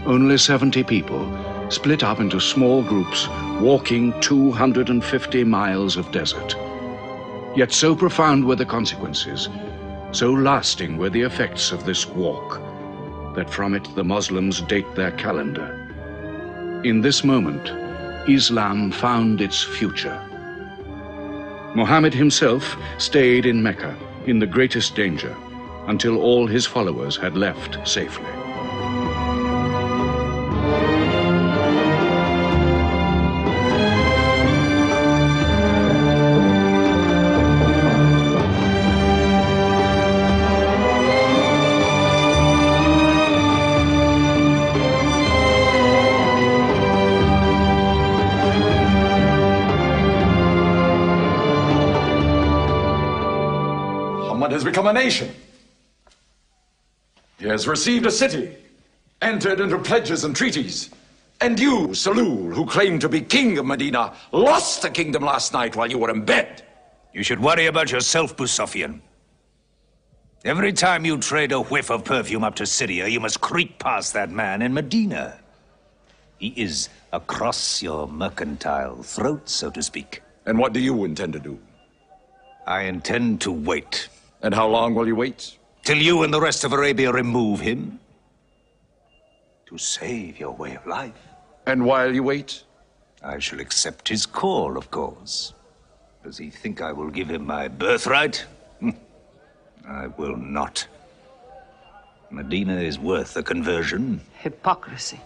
Only 70 people, split up into small groups, walking 250 miles of desert. Yet so profound were the consequences, so lasting were the effects of this walk, that from it the Muslims date their calendar. In this moment, Islam found its future. Muhammad himself stayed in Mecca in the greatest danger until all his followers had left safely. Has become a nation. He has received a city, entered into pledges and treaties. And you, Salul, who claimed to be king of Medina, lost the kingdom last night while you were in bed. You should worry about yourself, Busofian. Every time you trade a whiff of perfume up to Syria, you must creep past that man in Medina. He is across your mercantile throat, so to speak. And what do you intend to do? I intend to wait. And how long will you wait? Till you and the rest of Arabia remove him. To save your way of life. And while you wait? I shall accept his call, of course. Does he think I will give him my birthright? I will not. Medina is worth a conversion. Hypocrisy.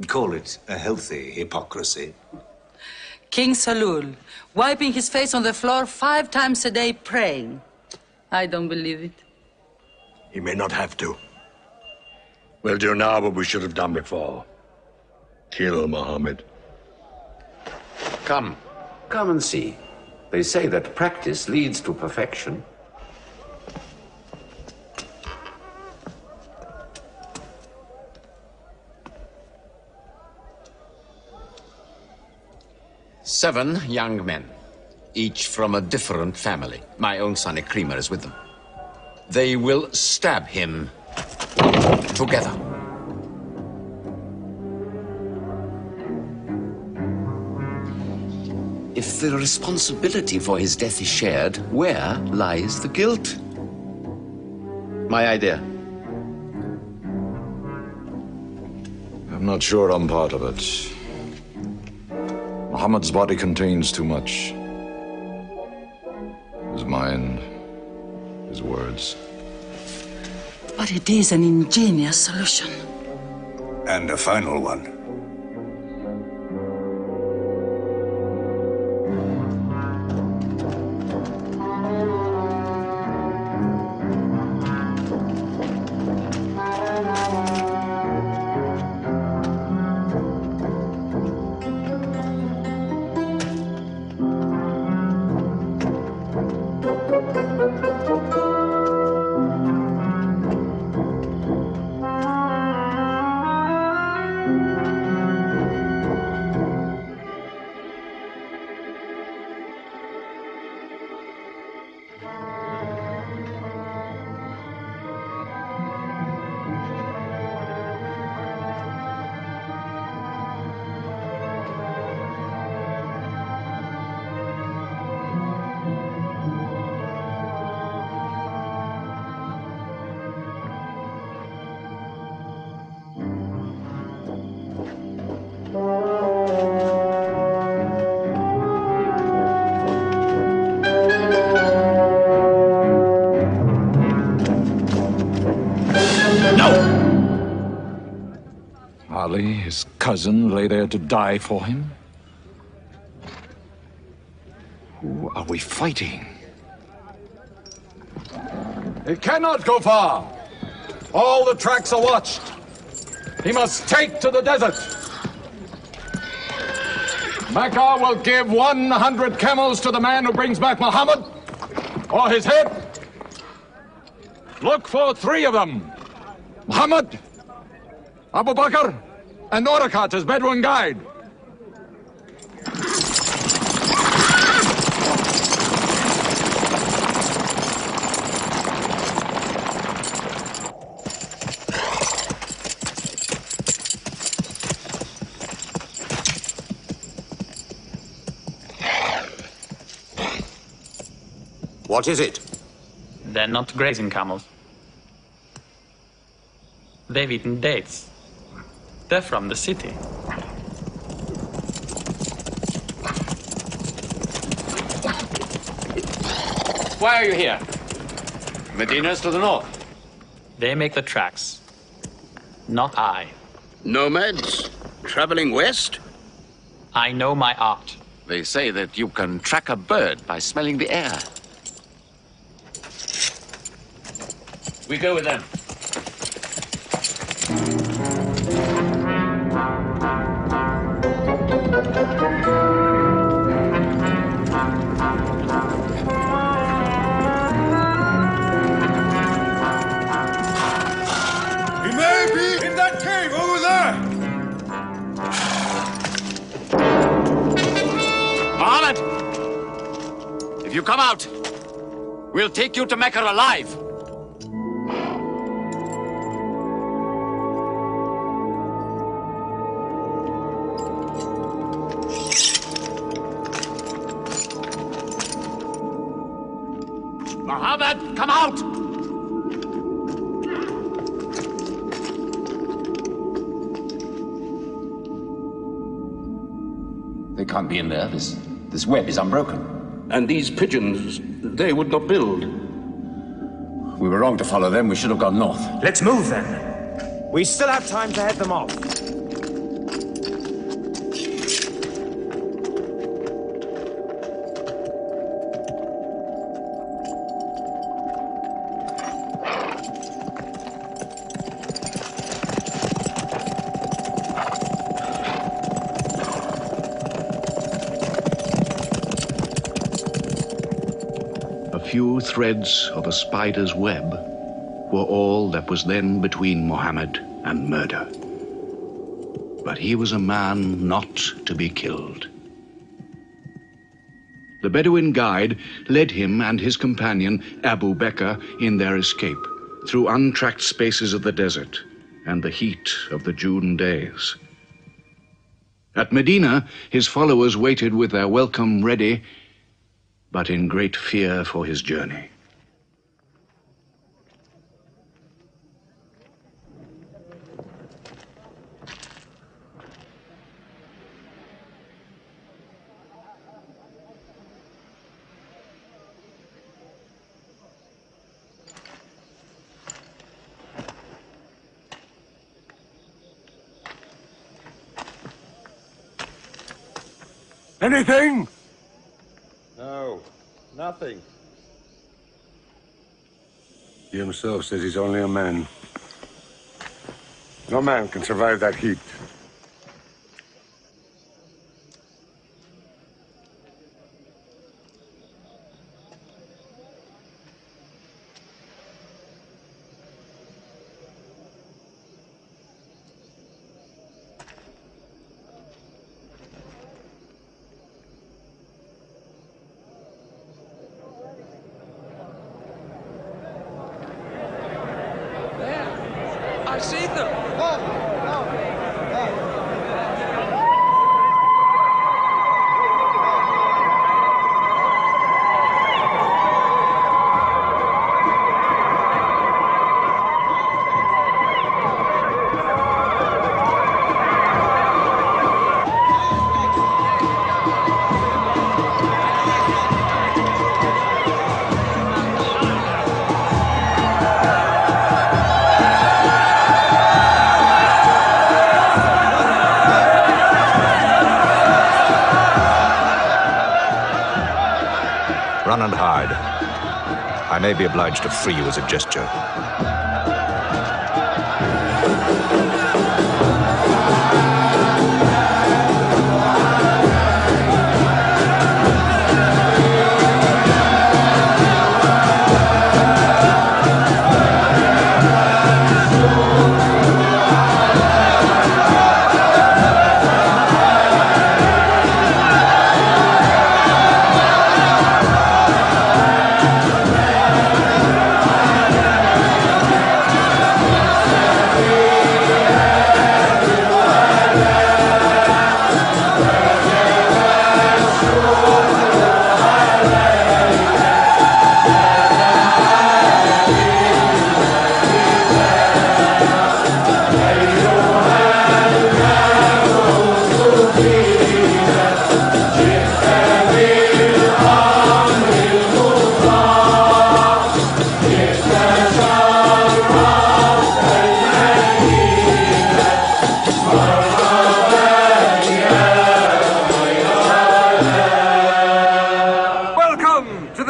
Call it a healthy hypocrisy. King Salul, wiping his face on the floor 5 times a day, praying. I don't believe it. He may not have to. We'll do now what we should have done before. Kill Muhammad. Come and see. They say that practice leads to perfection. Seven young men, each from a different family. My own son Ikrimah is with them. They will stab him together. If the responsibility for his death is shared, where lies the guilt? My idea. I'm not sure I'm part of it. Muhammad's body contains too much. His mind, his words. But it is an ingenious solution. And a final one. Ali, his cousin, lay there to die for him? Who are we fighting? He cannot go far. All the tracks are watched. He must take to the desert. Mecca will give 100 camels to the man who brings back Muhammad, or his head. Look for 3 of them. Muhammad, Abu Bakr, and Orakat as Bedouin guide. What is it? They're not grazing camels. They've eaten dates. They're from the city. Why are you here? Medina's to the north. They make the tracks. Not I. Nomads? Traveling west? I know my art. They say that you can track a bird by smelling the air. We go with them. He may be in that cave over there! Muhammad! If you come out, we'll take you to Mecca alive. Muhammad, come out! They can't be in there. This web is unbroken. And these pigeons, they would not build. We were wrong to follow them. We should have gone north. Let's move then. We still have time to head them off. Few threads of a spider's web were all that was then between Mohammed and murder. But he was a man not to be killed. The Bedouin guide led him and his companion, Abu Bakr, in their escape through untracked spaces of the desert and the heat of the June days. At Medina, his followers waited with their welcome ready, but in great fear for his journey. Anything? No, nothing. He himself says he's only a man. No man can survive that heat. I see them! and hide. I may be obliged to free you as a gesture.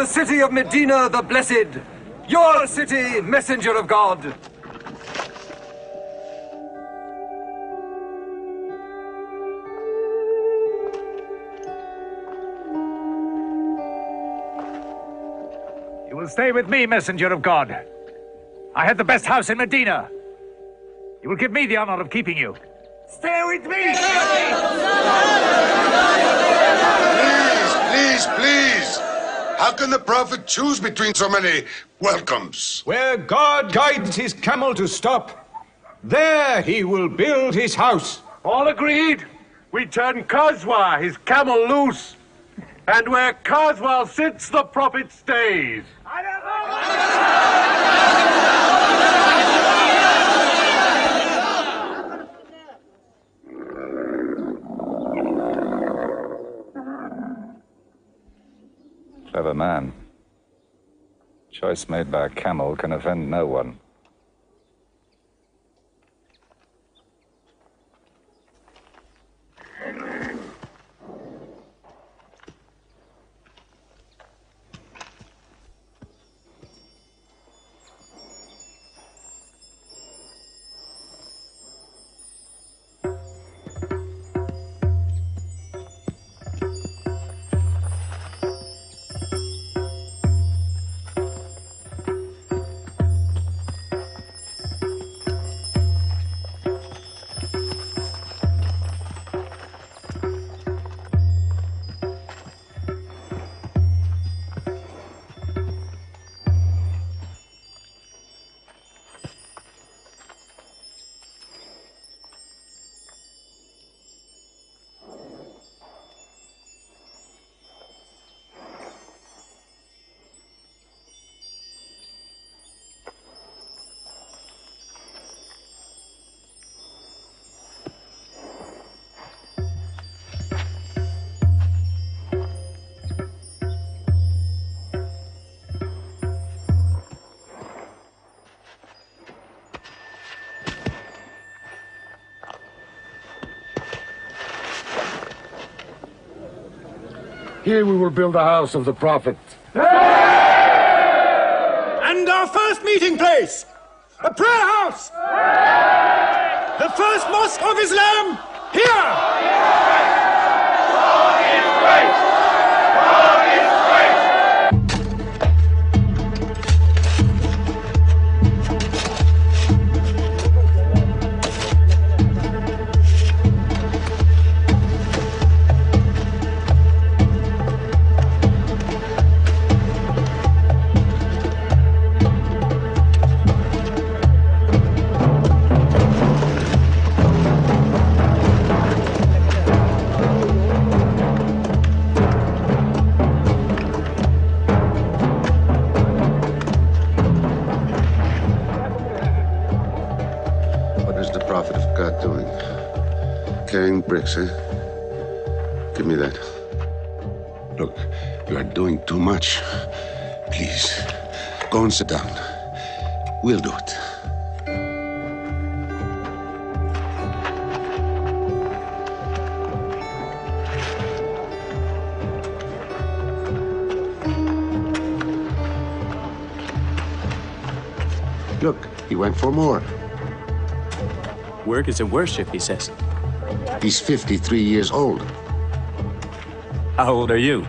City of Medina the Blessed, your city, messenger of God. You will stay with me, messenger of God. I had the best house in Medina. You will give me the honor of keeping you. Stay with me! Please! How can the prophet choose between so many welcomes? Where God guides his camel to stop, there he will build his house. All agreed? We turn Kazwa, his camel, loose. And where Kazwa sits, the prophet stays. Clever man. Choice made by a camel can offend no one. Here we will build the house of the prophet. And our first meeting place, a prayer house. The first mosque of Islam, here. God is great. God is great. Carrying bricks, eh? Give me that. Look, you are doing too much. Please, go and sit down. We'll do it. Look, he went for more. Work is a worship, he says. He's 53 years old. How old are you?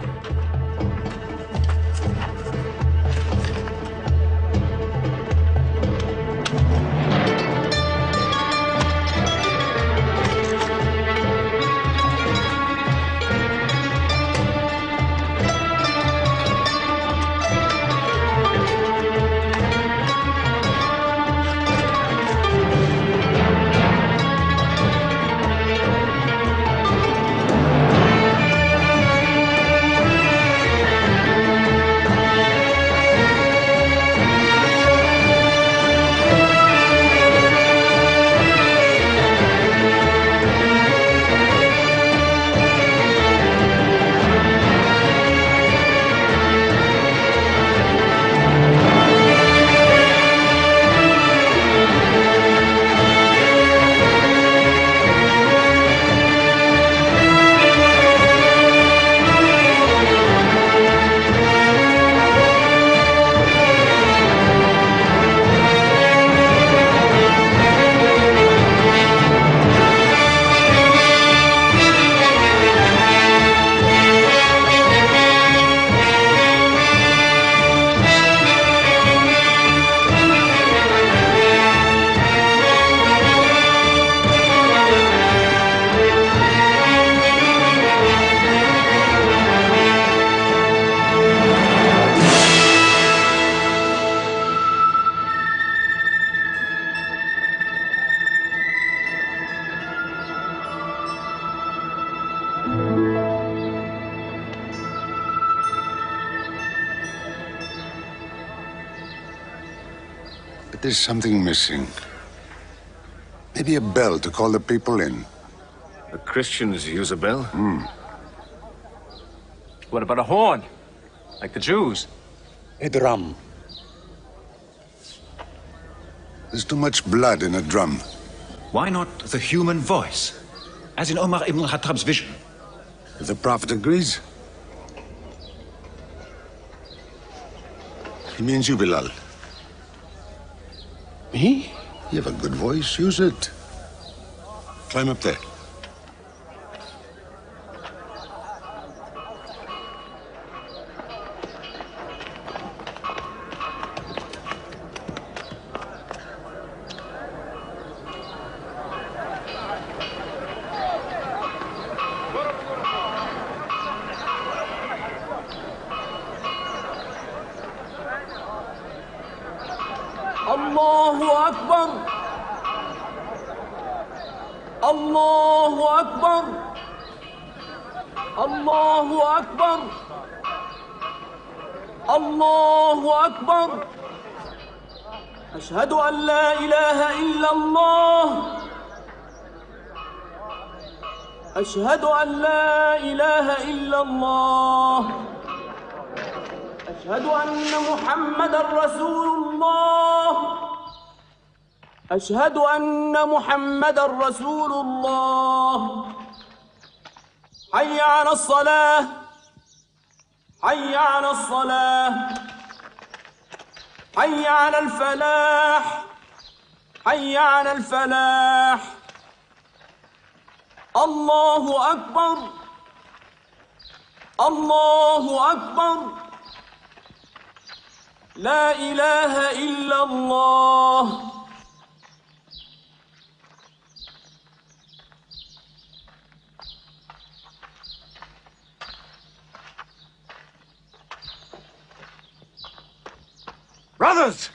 But there's something missing. Maybe a bell to call the people in. The Christians use a bell? What about a horn? Like the Jews? A drum. There's too much blood in a drum. Why not the human voice, as in Omar ibn al-Khattab's vision? If the Prophet agrees. He means you, Bilal. Me? You have a good voice. Use it. Climb up there. الله أكبر الله أكبر الله أكبر الله أكبر أشهد أن لا إله إلا الله أشهد أن لا إله إلا الله أشهد أن محمدًا رسول الله أشهد أن محمدًا رسول الله حي على الصلاة حي على الصلاة حي على الفلاح حي على الفلاح الله أكبر الله أكبر لا إله إلا الله Brothers!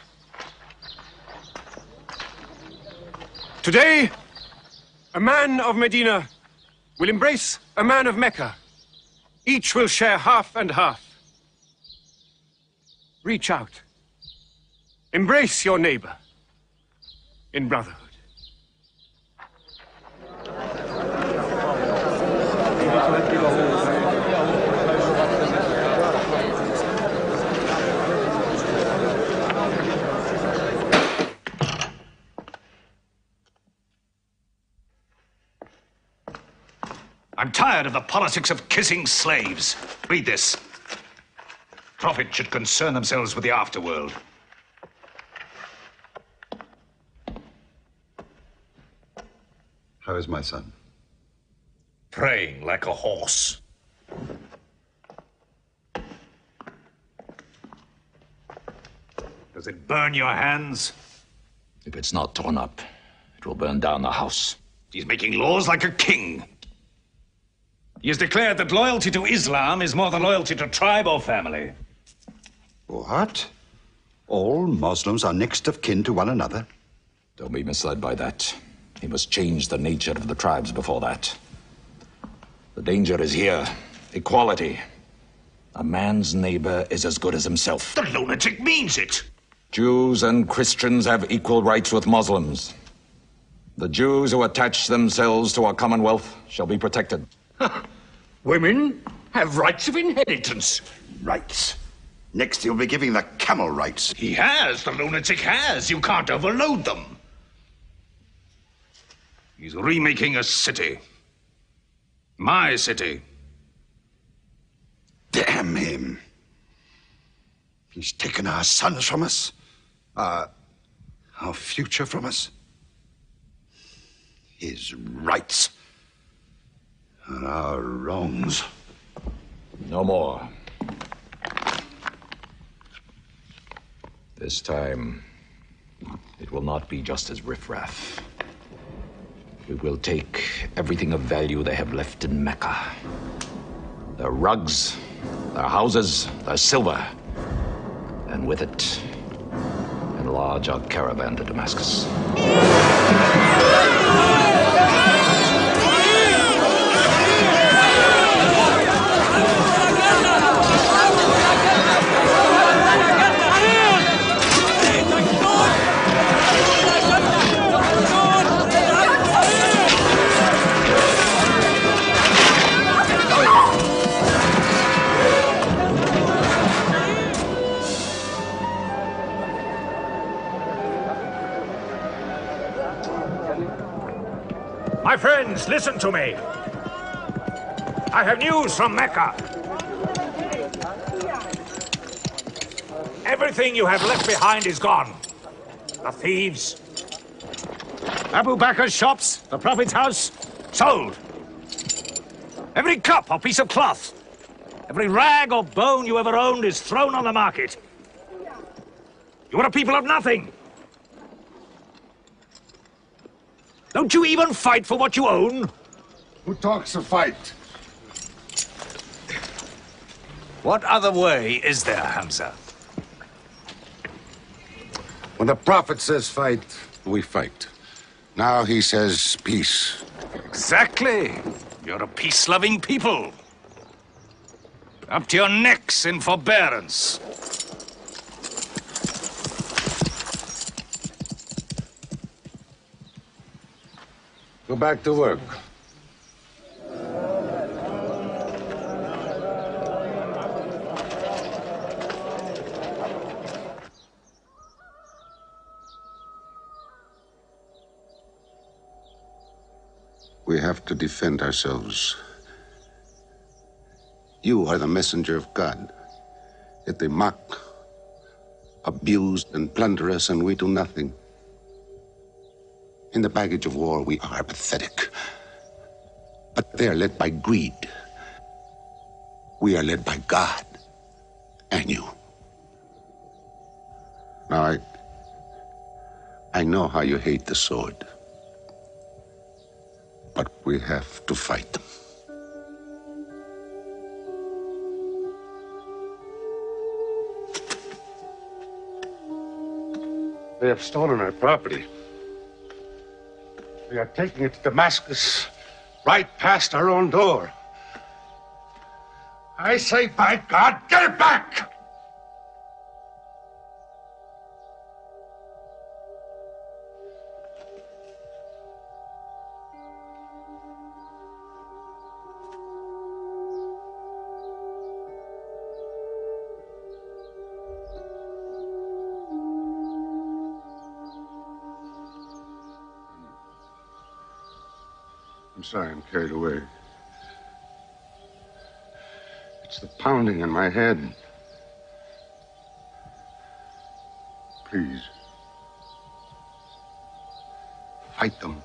Today, a man of Medina will embrace a man of Mecca. Each will share half and half. Reach out. Embrace your neighbor in brotherhood. I'm tired of the politics of kissing slaves. Read this. Prophets should concern themselves with the afterworld. How is my son? Praying like a horse. Does it burn your hands? If it's not torn up, it will burn down the house. He's making laws like a king. He has declared that loyalty to Islam is more than loyalty to tribe or family. What? All Muslims are next of kin to one another? Don't be misled by that. He must change the nature of the tribes before that. The danger is here. Equality. A man's neighbor is as good as himself. The lunatic means it. Jews and Christians have equal rights with Muslims. The Jews who attach themselves to our commonwealth shall be protected. Women have rights of inheritance. Rights? Next he'll be giving the camel rights. He has. The lunatic has. You can't overload them. He's remaking a city. My city. Damn him. He's taken our sons from us. Our future from us. His rights. And our wrongs. No more. This time, it will not be just as riffraff. We will take everything of value they have left in Mecca. Their rugs, their houses, their silver. And with it, enlarge our caravan to Damascus. My friends, listen to me. I have news from Mecca. Everything you have left behind is gone. The thieves. Abu Bakr's shops, the Prophet's house, sold. Every cup or piece of cloth, every rag or bone you ever owned is thrown on the market. You are a people of nothing. Don't you even fight for what you own? Who talks of fight? What other way is there, Hamza? When the Prophet says fight, we fight. Now he says peace. Exactly. You're a peace-loving people. Up to your necks in forbearance. Go back to work. We have to defend ourselves. You are the messenger of God. Yet they mock, abuse, and plunder us, and we do nothing. In the baggage of war, we are pathetic. But they are led by greed. We are led by God and you. Now, I know how you hate the sword. But we have to fight them. They have stolen our property. We are taking it to Damascus, right past our own door. I say, by God, get it back! I'm sorry, I'm carried away. It's the pounding in my head. Please. Fight them.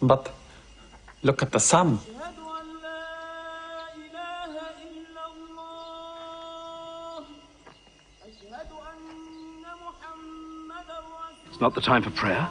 But look at the sun. It's not the time for prayer.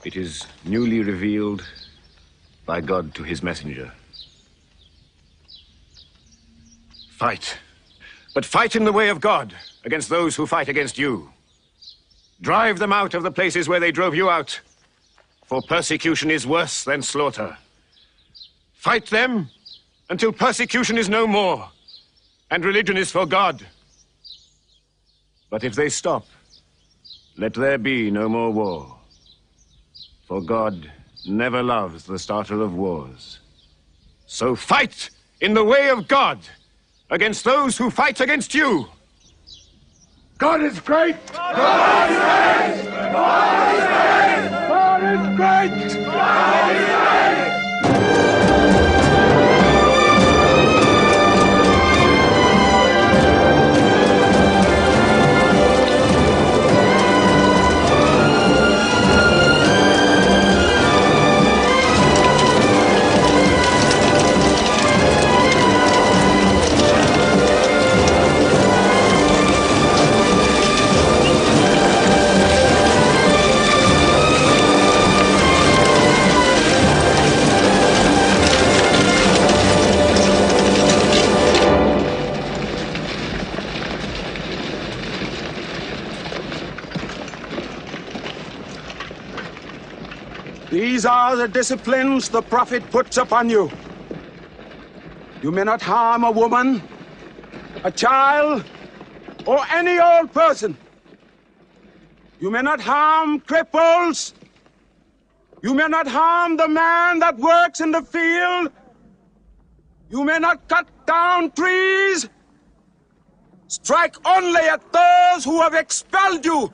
It is newly revealed by God to his messenger. Fight. But fight in the way of God against those who fight against you. Drive them out of the places where they drove you out, for persecution is worse than slaughter. Fight them until persecution is no more, and religion is for God. But if they stop, let there be no more war. For God never loves the starter of wars. So fight in the way of God against those who fight against you. God is great! God is great! God is great! God is great! God is great! These are the disciplines the prophet puts upon you. You may not harm a woman, a child, or any old person. You may not harm cripples. You may not harm the man that works in the field. You may not cut down trees. Strike only at those who have expelled you,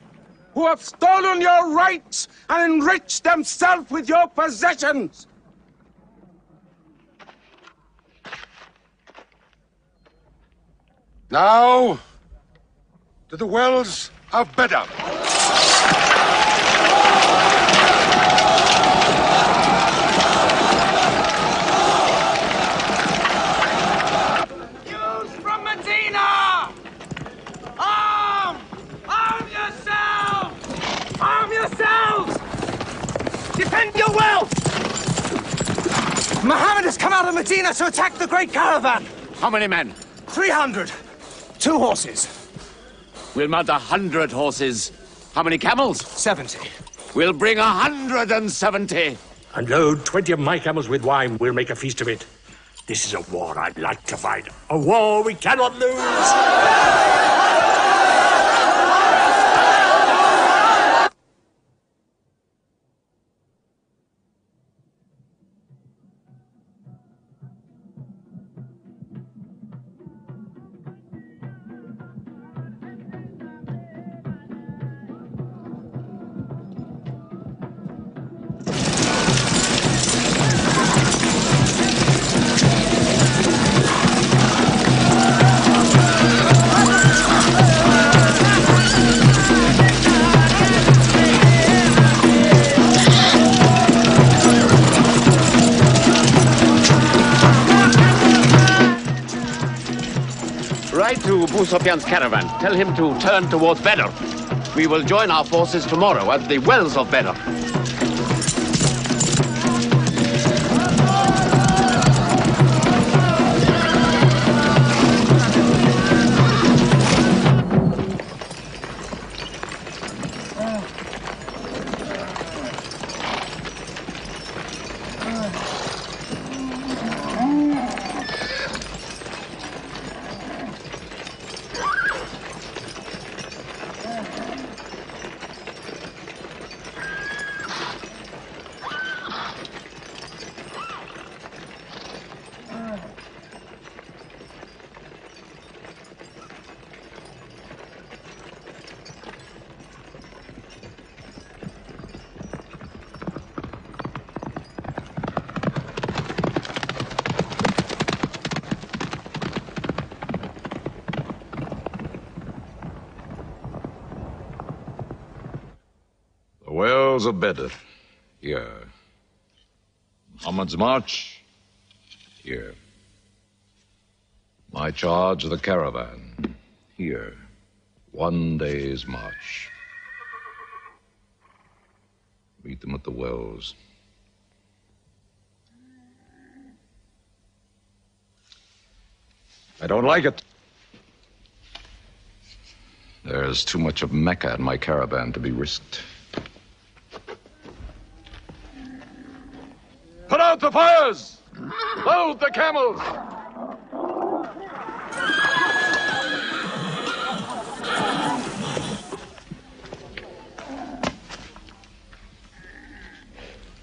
who have stolen your rights and enriched themselves with your possessions. Now, to the wells of Bedar. Jews from Medina! Arm! Arm yourselves! Arm yourselves! Defend your wealth! Muhammad has come out of Medina to attack the great caravan. How many men? 300. 2 horses. We'll mount 100 horses. How many camels? 70. We'll bring 170. And load 20 of my camels with wine. We'll make a feast of it. This is a war I'd like to fight. A war we cannot lose. Write to Abu Sufyan's caravan. Tell him to turn towards Bedr. We will join our forces tomorrow at the wells of Bedr. wells of Bedr. Here. Muhammad's march. Here. My charge of the caravan. Here. 1 day's march. Meet them at the wells. I don't like it. There's too much of Mecca in my caravan to be risked. Put out the fires! Load the camels!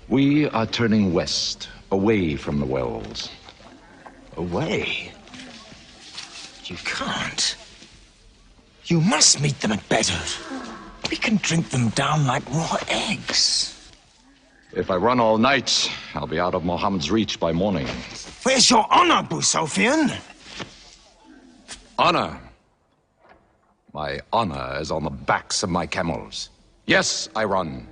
We are turning west, away from the wells. Away? You can't. You must meet them at Bedr. We can drink them down like raw eggs. If I run all night, I'll be out of Muhammad's reach by morning. Where's your honor, Abu Sufyan? Honor? My honor is on the backs of my camels. Yes, I run.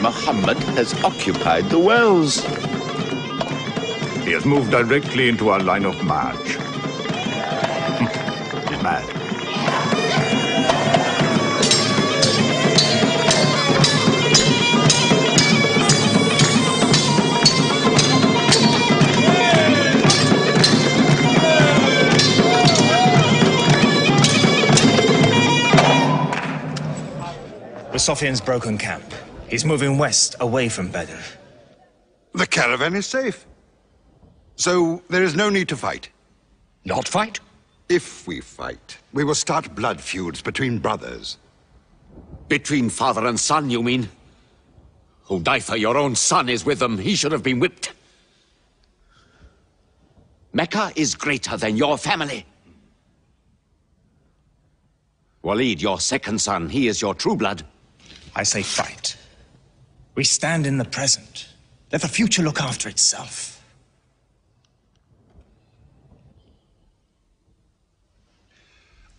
Muhammad has occupied the wells. He has moved directly into our line of march. He's mad. Sufyan's broken camp. He's moving west, away from Bedr. The caravan is safe. So there is no need to fight. Not fight? If we fight, we will start blood feuds between brothers. Between father and son, you mean? Hudayfa, your own son, is with them. He should have been whipped. Mecca is greater than your family. Walid, your second son, he is your true blood. I say fight. We stand in the present. Let the future look after itself.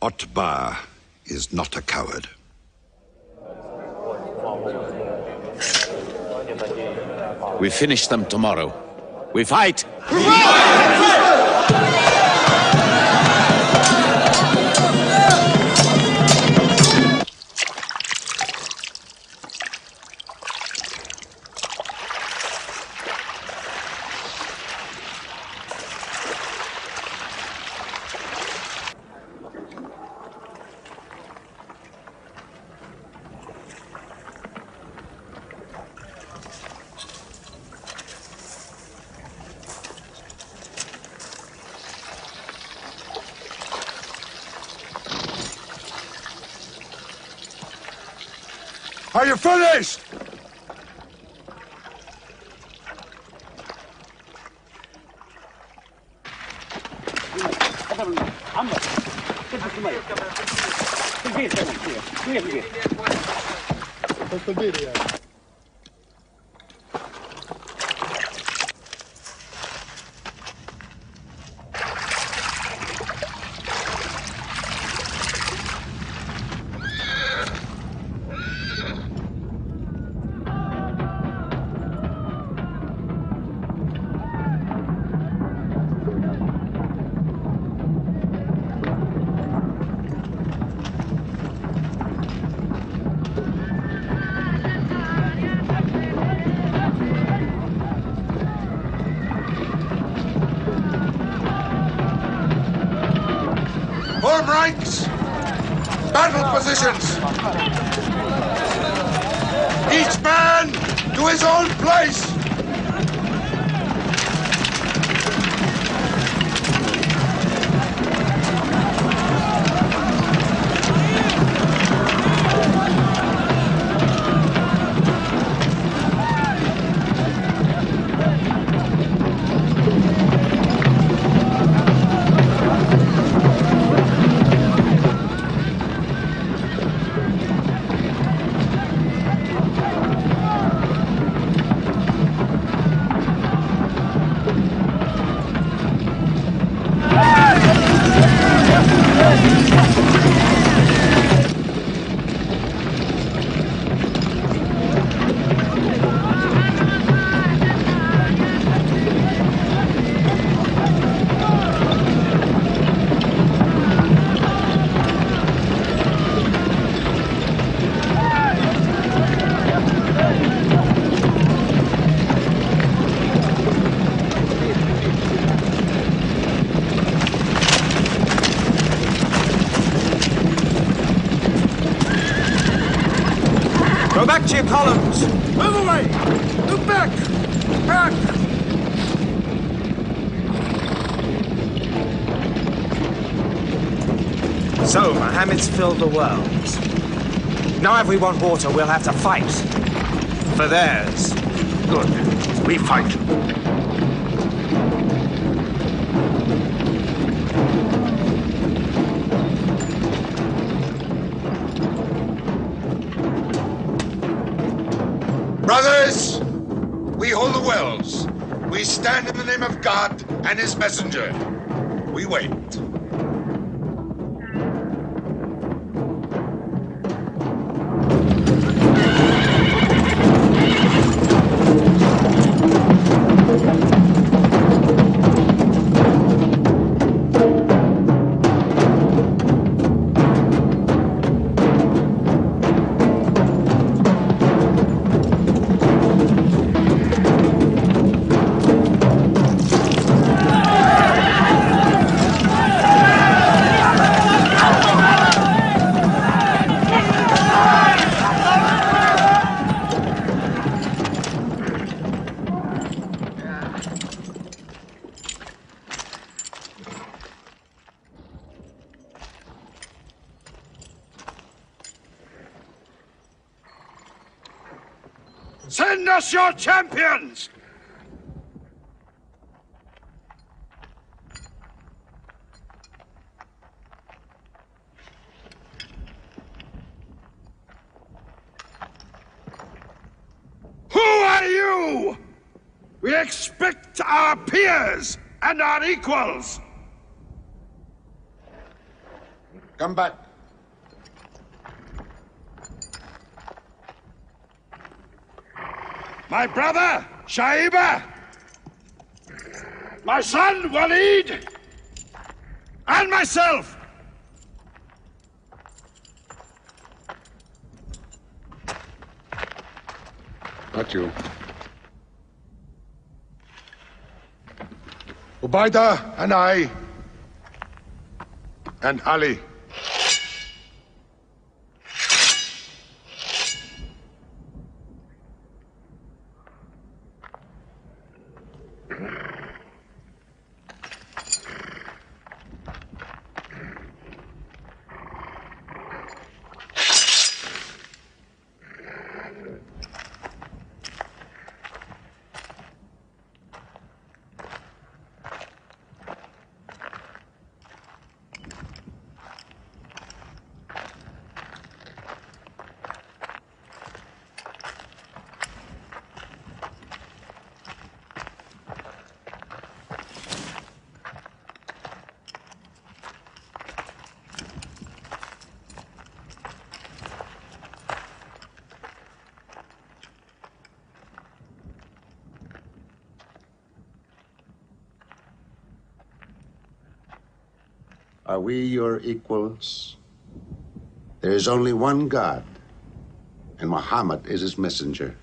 Otbah is not a coward. We finish them tomorrow. We fight! Are you finished? Form ranks! Battle positions! Each man to his own place! Go back to your columns! Move away! Move back! Back! So, Mohammed's filled the world. Now if we want water, we'll have to fight. For theirs. Good. We fight. Brothers, we hold the wells. We stand in the name of God and his messenger. We wait. Send us your champions! Who are you? We expect our peers and our equals. Come back. My brother, Shaiba. My son, Walid. And myself. Not you. Ubaida and I. And Ali. Are we your equals? There is only one God, and Muhammad is his messenger.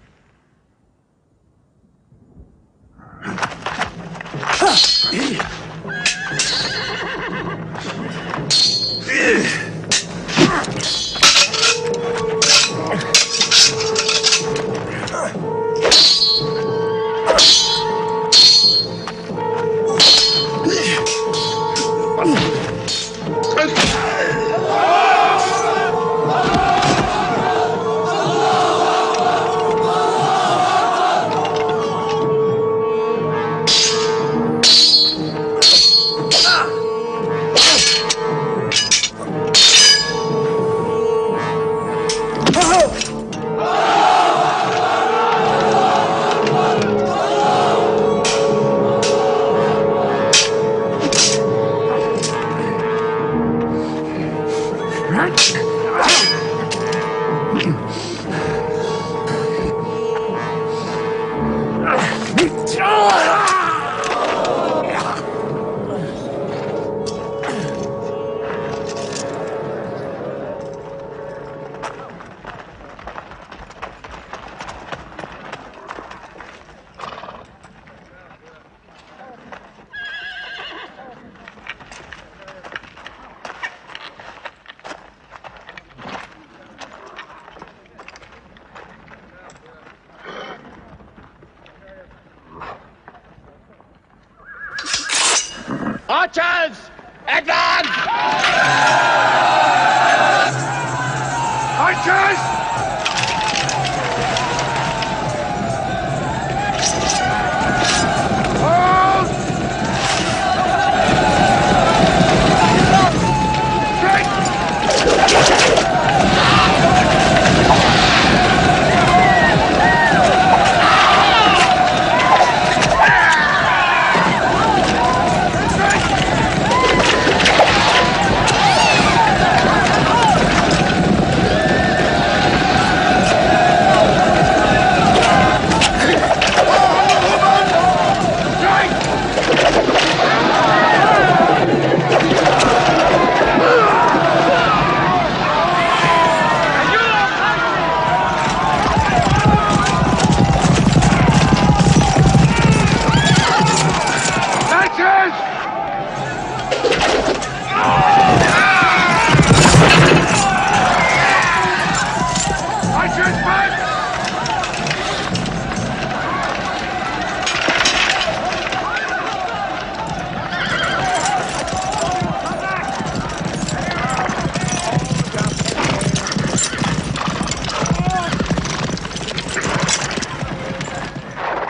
Archers! Advance! Archers! Hold!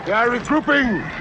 They are regrouping!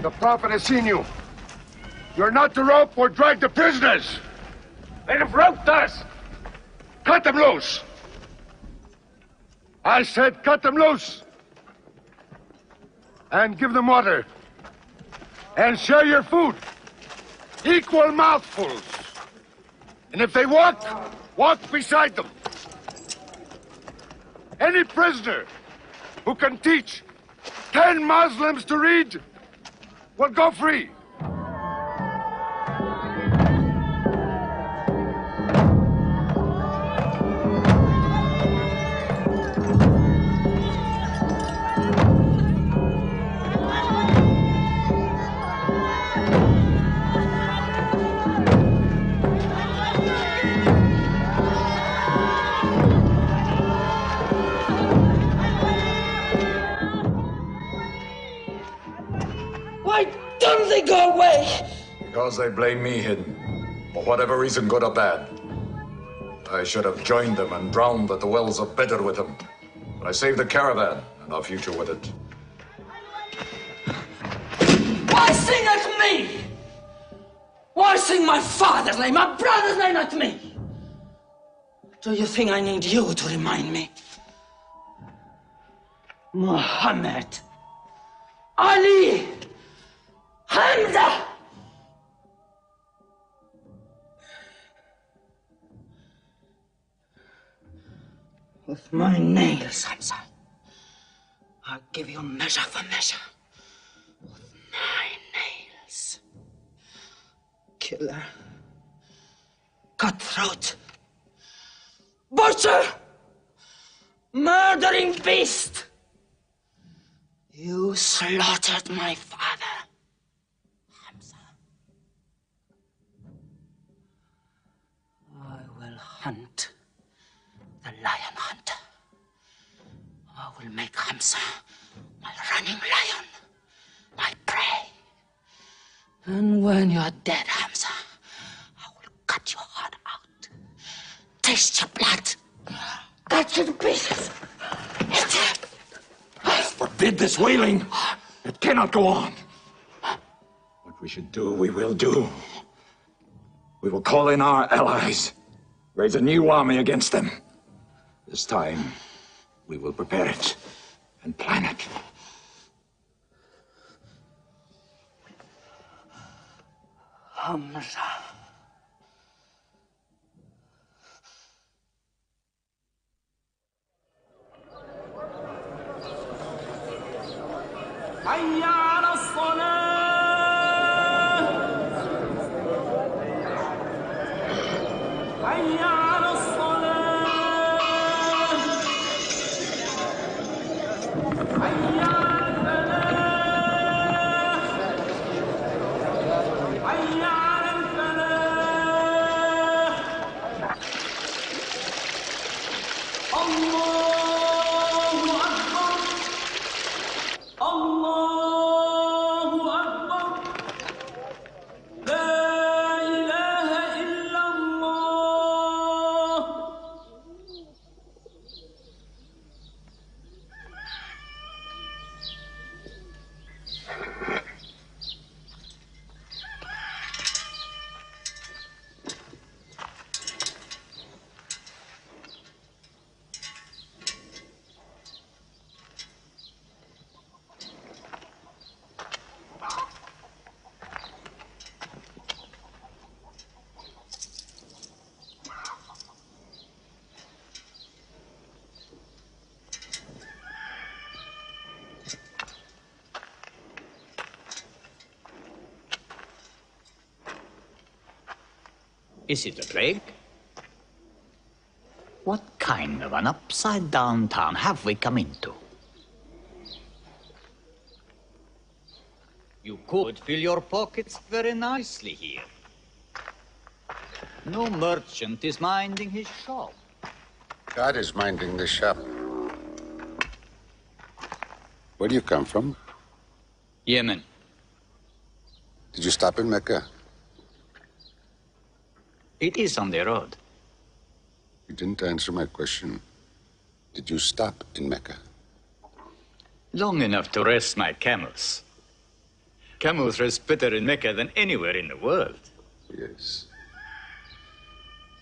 The Prophet has seen you. You're not to rope or drag the prisoners. They have roped us. Cut them loose. I said cut them loose. And give them water. And share your food. Equal mouthfuls. And if they walk, walk beside them. Any prisoner who can teach 10 Muslims to read will go free. Why don't they go away? Because they blame me, Hidden. For whatever reason, good or bad. I should have joined them and drowned at the wells of Bedr with them. But I saved the caravan and our future with it. Why sing at me? Why sing my father's name, my brother's name at me? Do you think I need you to remind me? Muhammad, Ali, Hamza! With my nails, Hamza, I'll give you measure for measure. With my nails. Killer. Cutthroat. Butcher! Murdering beast! You slaughtered my father, Hamza. I will hunt the lion hunter. I will make Hamza my running lion, my prey. And when you're dead, Hamza, I will cut your heart out, taste your blood, cut you to pieces, eat it. Forbid this wailing. It cannot go on. What we should do, we will do. We will call in our allies, raise a new army against them. This time, we will prepare it and plan it. Hamza. حي على الصلاة حي على الصلاة حي على الفلاح حي على الفلاح الله أكبر الله أكبر لا إله إلا الله Is it a plague? What kind of an upside-down town have we come into? You could fill your pockets very nicely here. No merchant is minding his shop. God is minding the shop. Where do you come from? Yemen. Did you stop in Mecca? It is on the road. You didn't answer my question. Did you stop in Mecca? Long enough to rest my camels. Camels roast better in Mecca than anywhere in the world. Yes.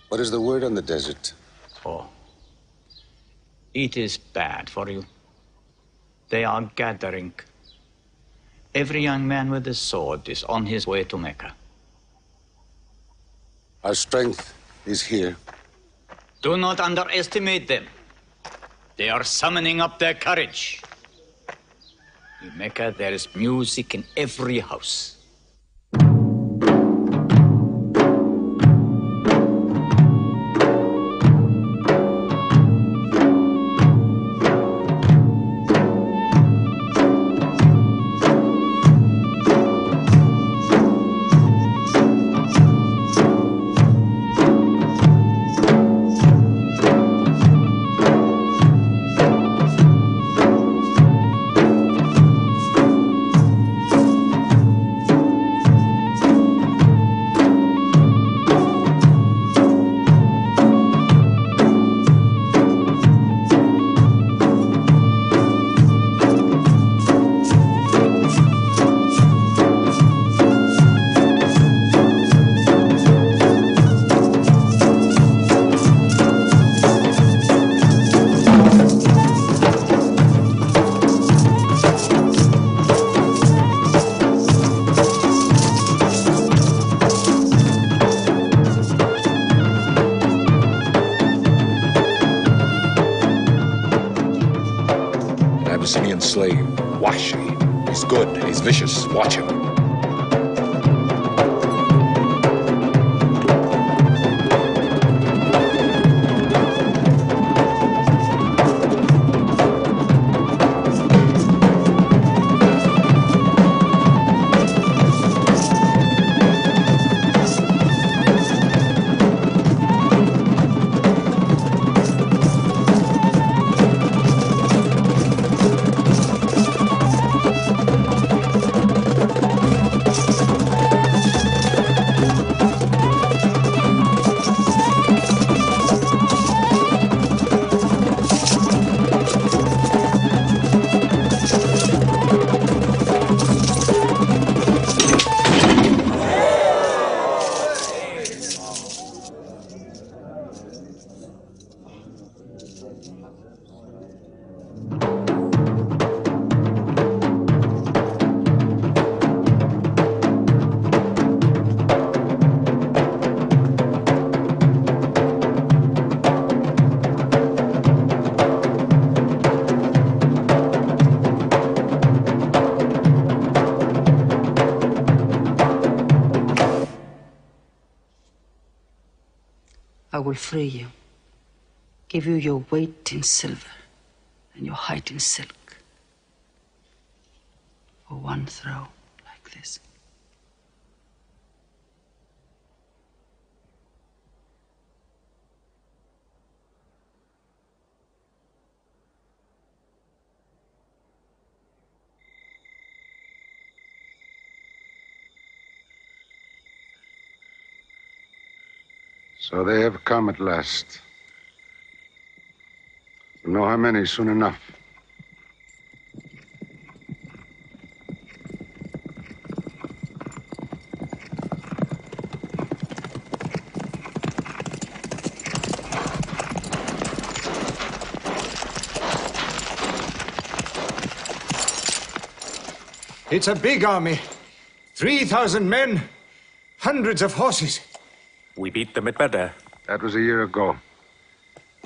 What is the word on the desert? Oh. It is bad for you. They are gathering. Every young man with a sword is on his way to Mecca. Our strength is here. Do not underestimate them. They are summoning up their courage. In Mecca, there is music in every house. Abyssinian slave, Washi. He's good, he's vicious. Watch him. I will free you, give you your weight in silver and your height in silk for one throw like this. So they have come at last. We'll know how many soon enough. It's a big army. 3,000 men, hundreds of horses. We beat them at Badr. That was a year ago.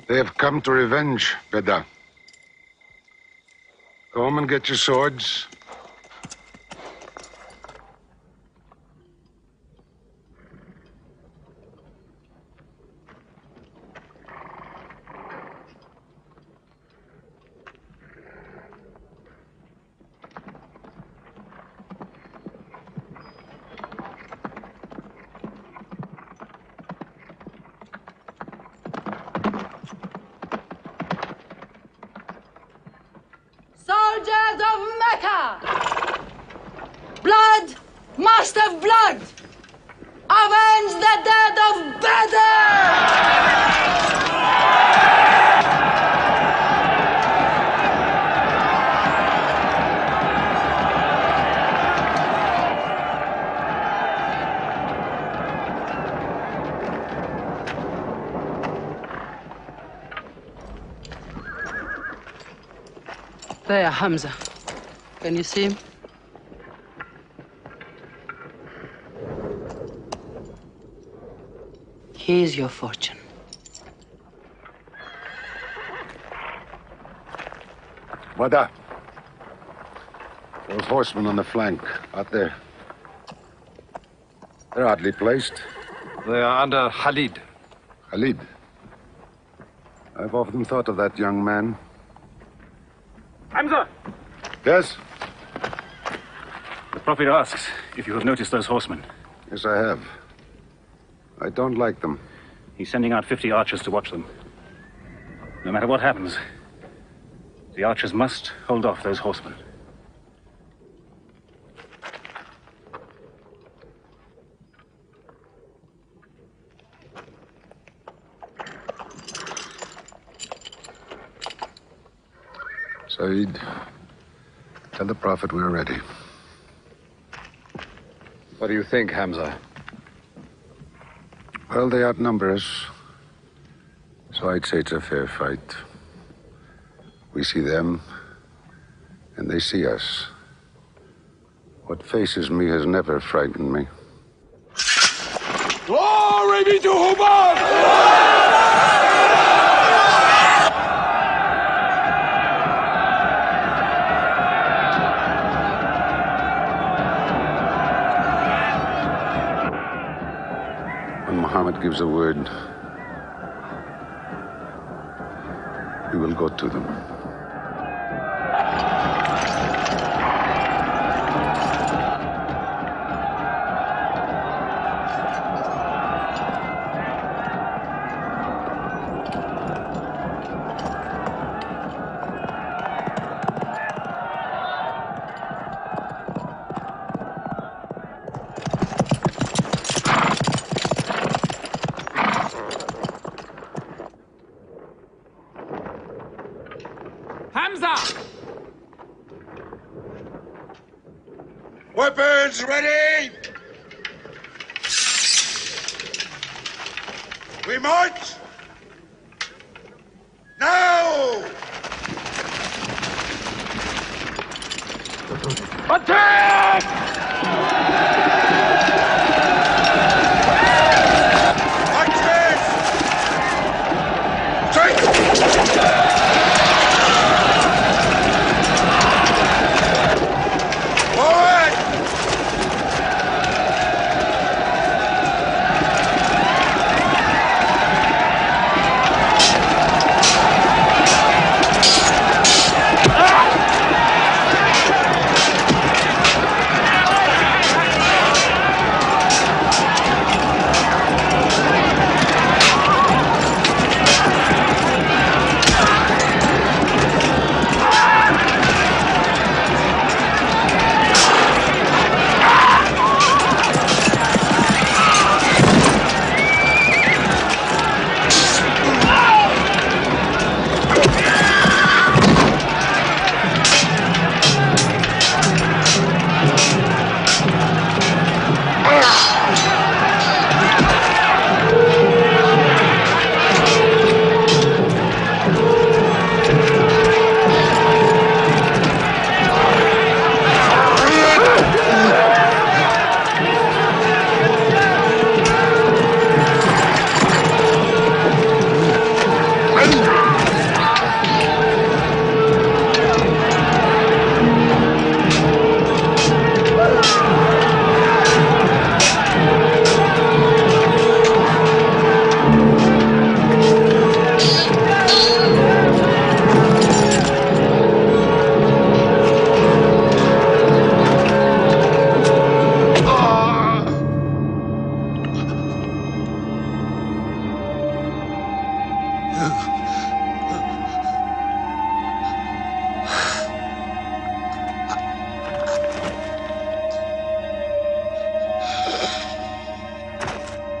They have come to revenge, Beda. Go home and get your swords. Soldiers of Mecca! Blood must have blood! Avenge the death of Badr! There, Hamza. Can you see him? Here's your fortune. Wada. Those horsemen on the flank, out there. They're oddly placed. They are under Khalid. Khalid? I've often thought of that young man. Hamza! Yes? The Prophet asks if you have noticed those horsemen. Yes, I have. I don't like them. He's sending out 50 archers to watch them. No matter what happens, the archers must hold off those horsemen. Saeed, tell the Prophet we're ready. What do you think, Hamza? Well, they outnumber us, so I'd say it's a fair fight. We see them, and they see us. What faces me has never frightened me. Glory be to Hubal! When Muhammad gives a word, we will go to them. Hamza! Weapons ready! We march! Now! Attack!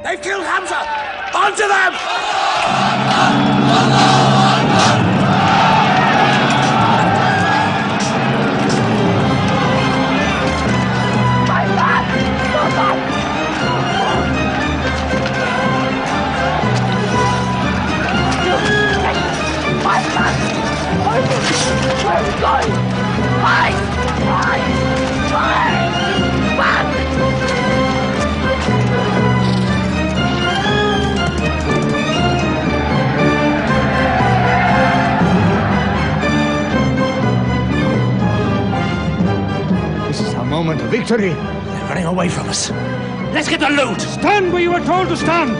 They've killed Hamza! Onto them! My son! Where are you going? This is our moment of victory. They're running away from us. Let's get the loot! Stand where you were told to stand!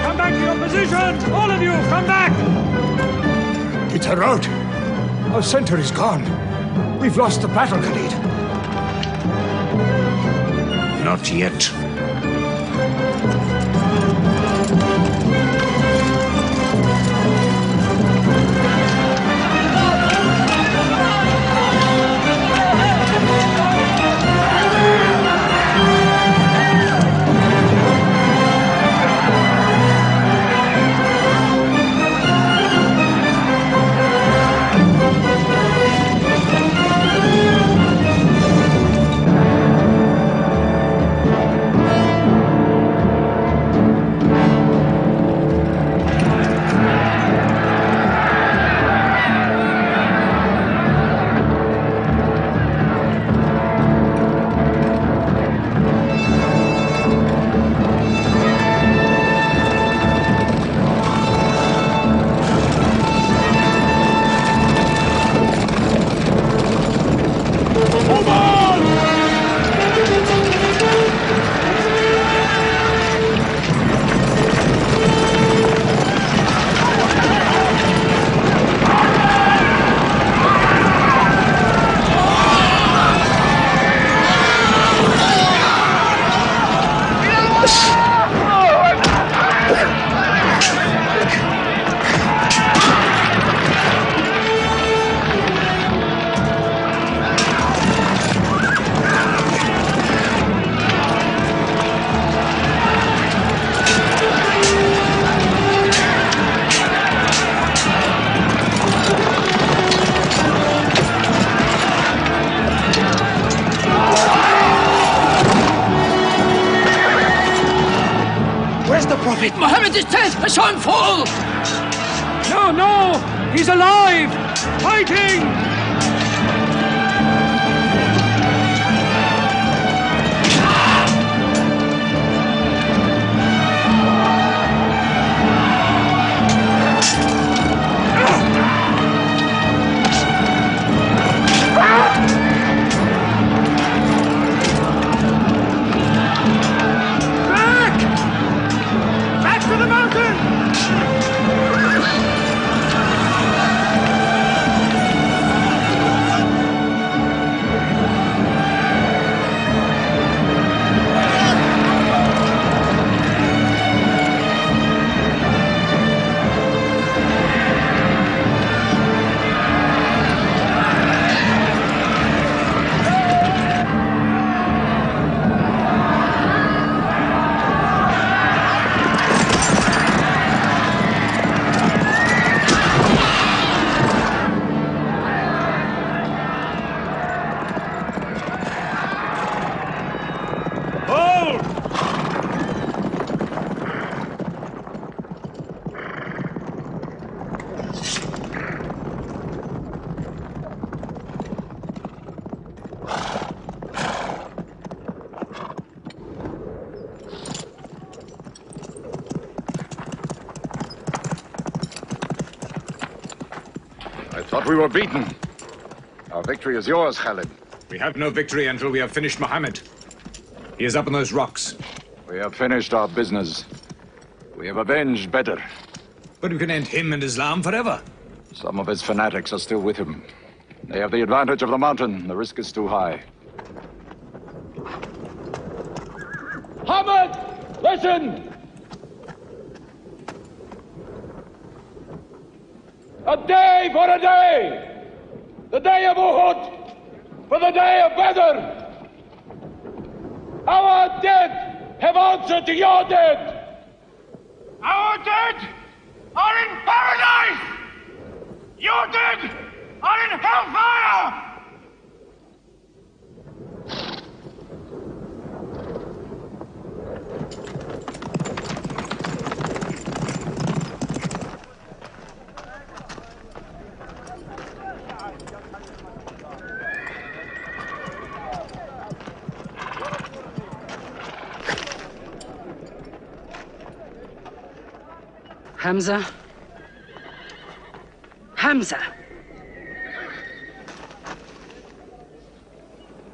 Come back to your positions! All of you, come back! It's a rout. Our center is gone. We've lost the battle, Khalid. Not yet. Mohammed is dead! I saw him fall! No, no! He's alive! Fighting! We were beaten. Our victory is yours, Khalid. We have no victory until we have finished Muhammad. He is up on those rocks. We have finished our business. We have avenged Badr. But we can end him and Islam forever. Some of his fanatics are still with him. They have the advantage of the mountain. The risk is too high. Muhammad, listen! A day for a day! The day of Uhud for the day of Badr! Our dead have answered to your dead! Our dead are in paradise! Your dead are in hellfire! Hamza? Hamza!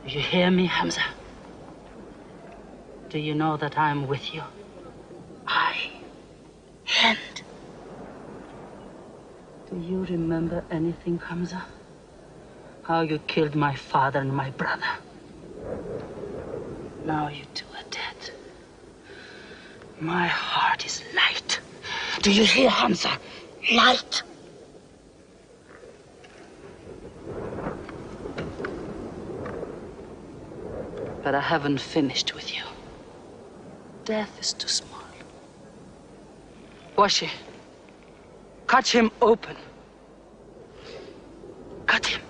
Do you hear me, Hamza? Do you know that I'm with you? And do you remember anything, Hamza? How you killed my father and my brother. Now you two are dead. My heart is light. Do you hear, Hamza? Light. But I haven't finished with you. Death is too small. Washi, cut him open. Cut him.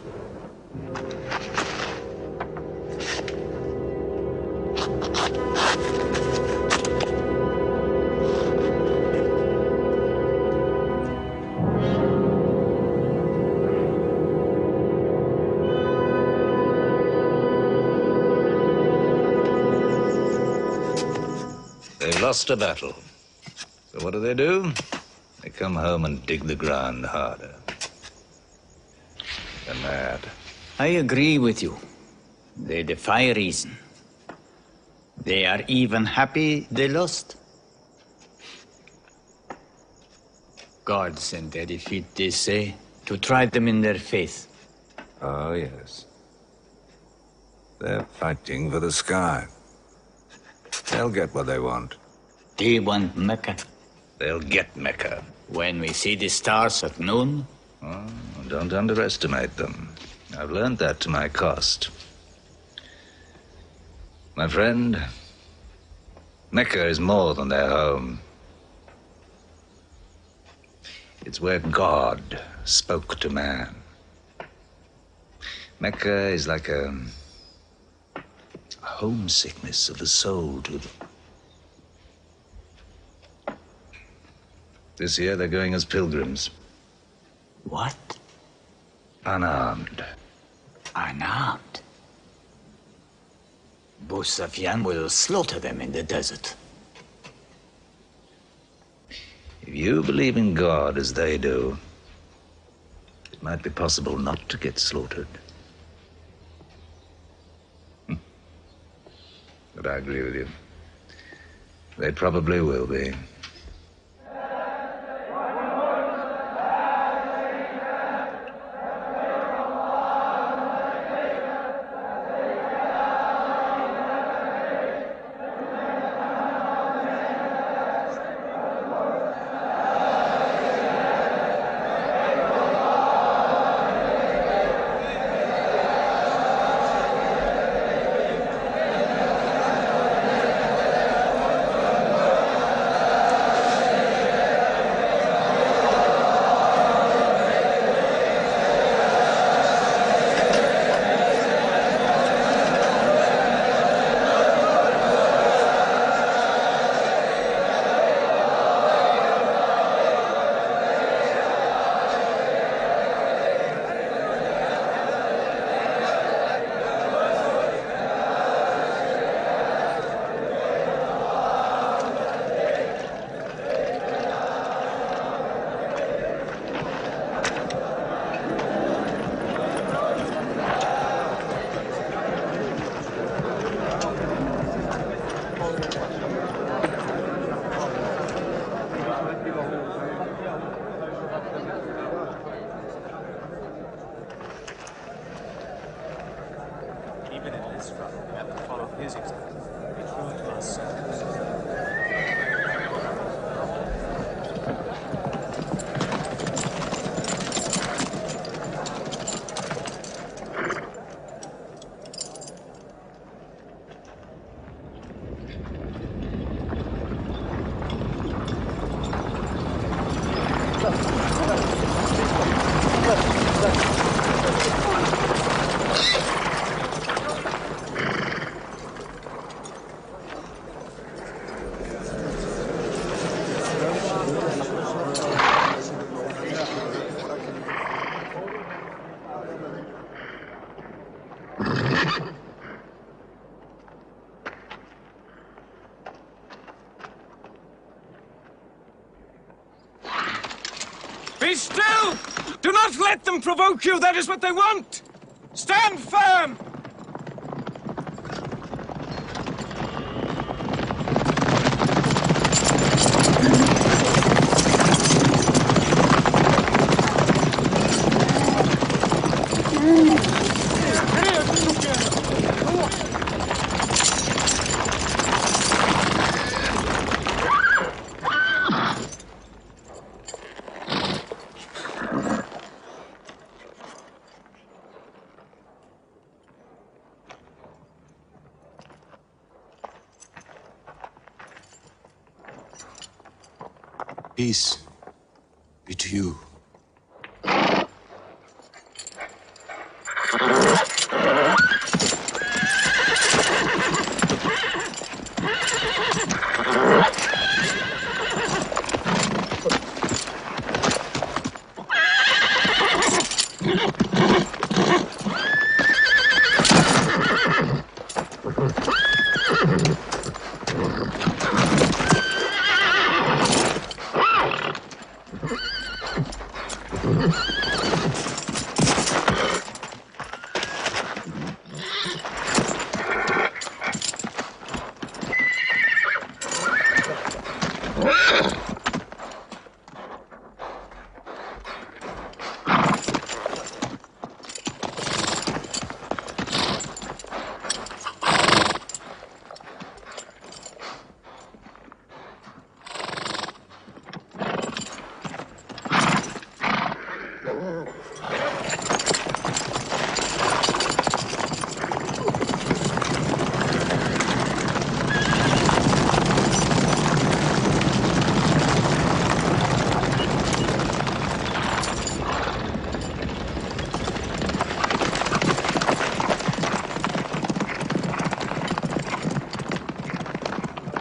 They've lost a battle. So what do? They come home and dig the ground harder. They're mad. I agree with you. They defy reason. They are even happy they lost. God sent their defeat, they say, to try them in their faith. Oh, yes. They're fighting for the sky. They'll get what they want. They want Mecca. They'll get Mecca. When we see the stars at noon? Oh, don't underestimate them. I've learned that to my cost. My friend, Mecca is more than their home. It's where God spoke to man. Mecca is like a homesickness of the soul to them. This year they're going as pilgrims. What? Unarmed. Unarmed? Abu Sufyan will slaughter them in the desert. If you believe in God as they do, it might be possible not to get slaughtered. But I agree with you. They probably will be. Let them provoke you. That is what they want. Stand firm. Peace be to you.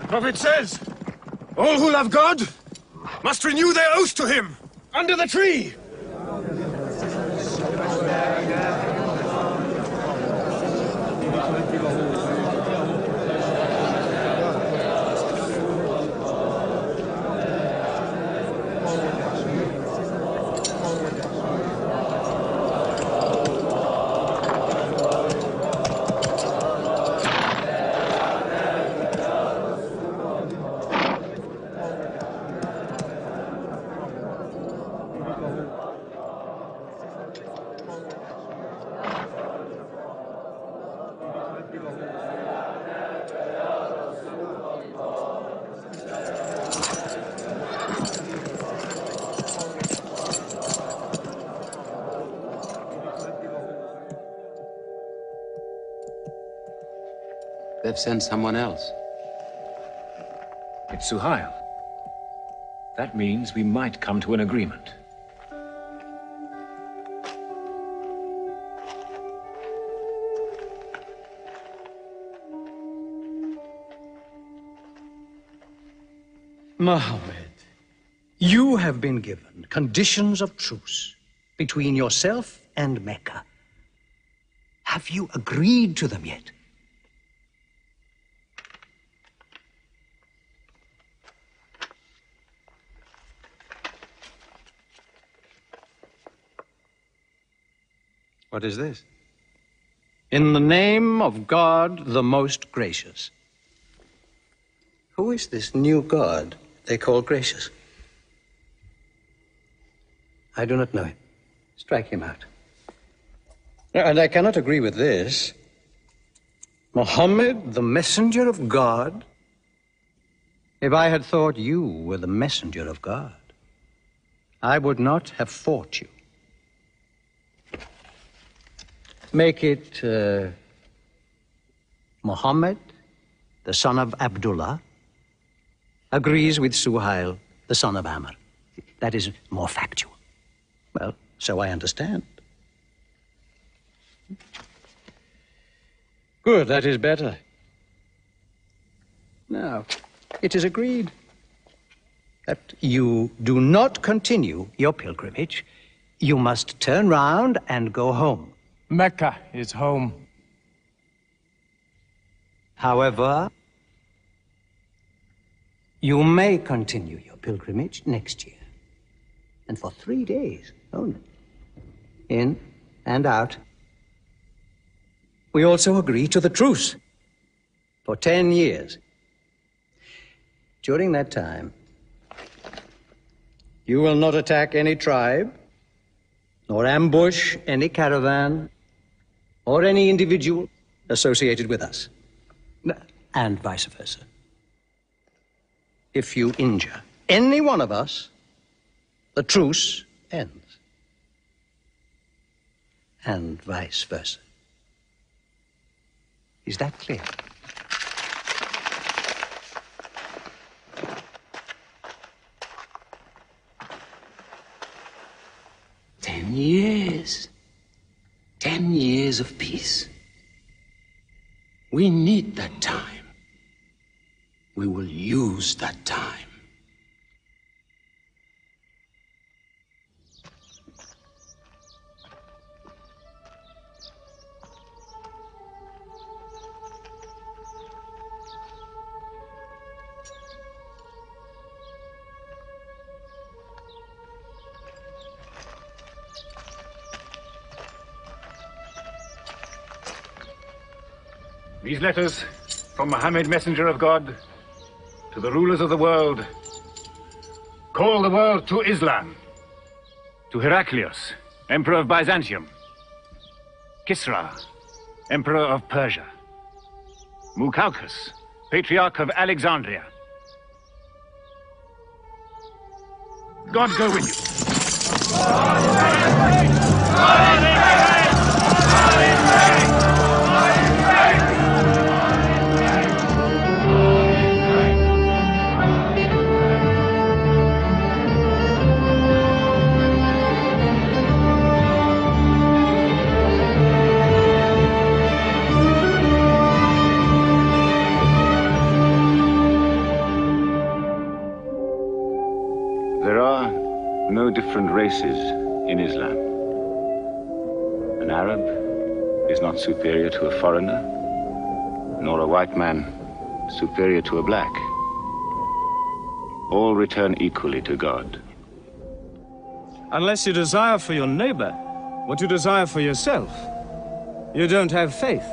Prophet says, all who love God must renew their oath to him under the tree. They've sent someone else. It's Suhail. That means we might come to an agreement. Mohammed, you have been given conditions of truce between yourself and Mecca. Have you agreed to them yet? What is this? In the name of God, the most gracious. Who is this new God they call gracious? I do not know him. Strike him out. And I cannot agree with this. Muhammad, the messenger of God? If I had thought you were the messenger of God, I would not have fought you. Make it Muhammad, the son of Abdullah, agrees with Suhail, the son of Amr. That is more factual. Well, so I understand. Good, that is better. Now, it is agreed that you do not continue your pilgrimage. You must turn round and go home. Mecca is home. However, you may continue your pilgrimage next year, and for 3 days only. in and out. We also agree to the truce for 10 years. During that time, you will not attack any tribe, nor ambush any caravan, or any individual associated with us, and vice versa. If you injure any one of us, the truce ends, and vice versa. Is that clear? Years. 10 years of peace. We need that time. We will use that time. These letters from Muhammad, messenger of God, to the rulers of the world. Call the world to Islam. To Heraclius, Emperor of Byzantium. Kisra, Emperor of Persia. Mukaukis, Patriarch of Alexandria. God go with There are no different races in Islam. An Arab is not superior to a foreigner, nor a white man superior to a black. All return equally to God. Unless you desire for your neighbor what you desire for yourself, you don't have faith.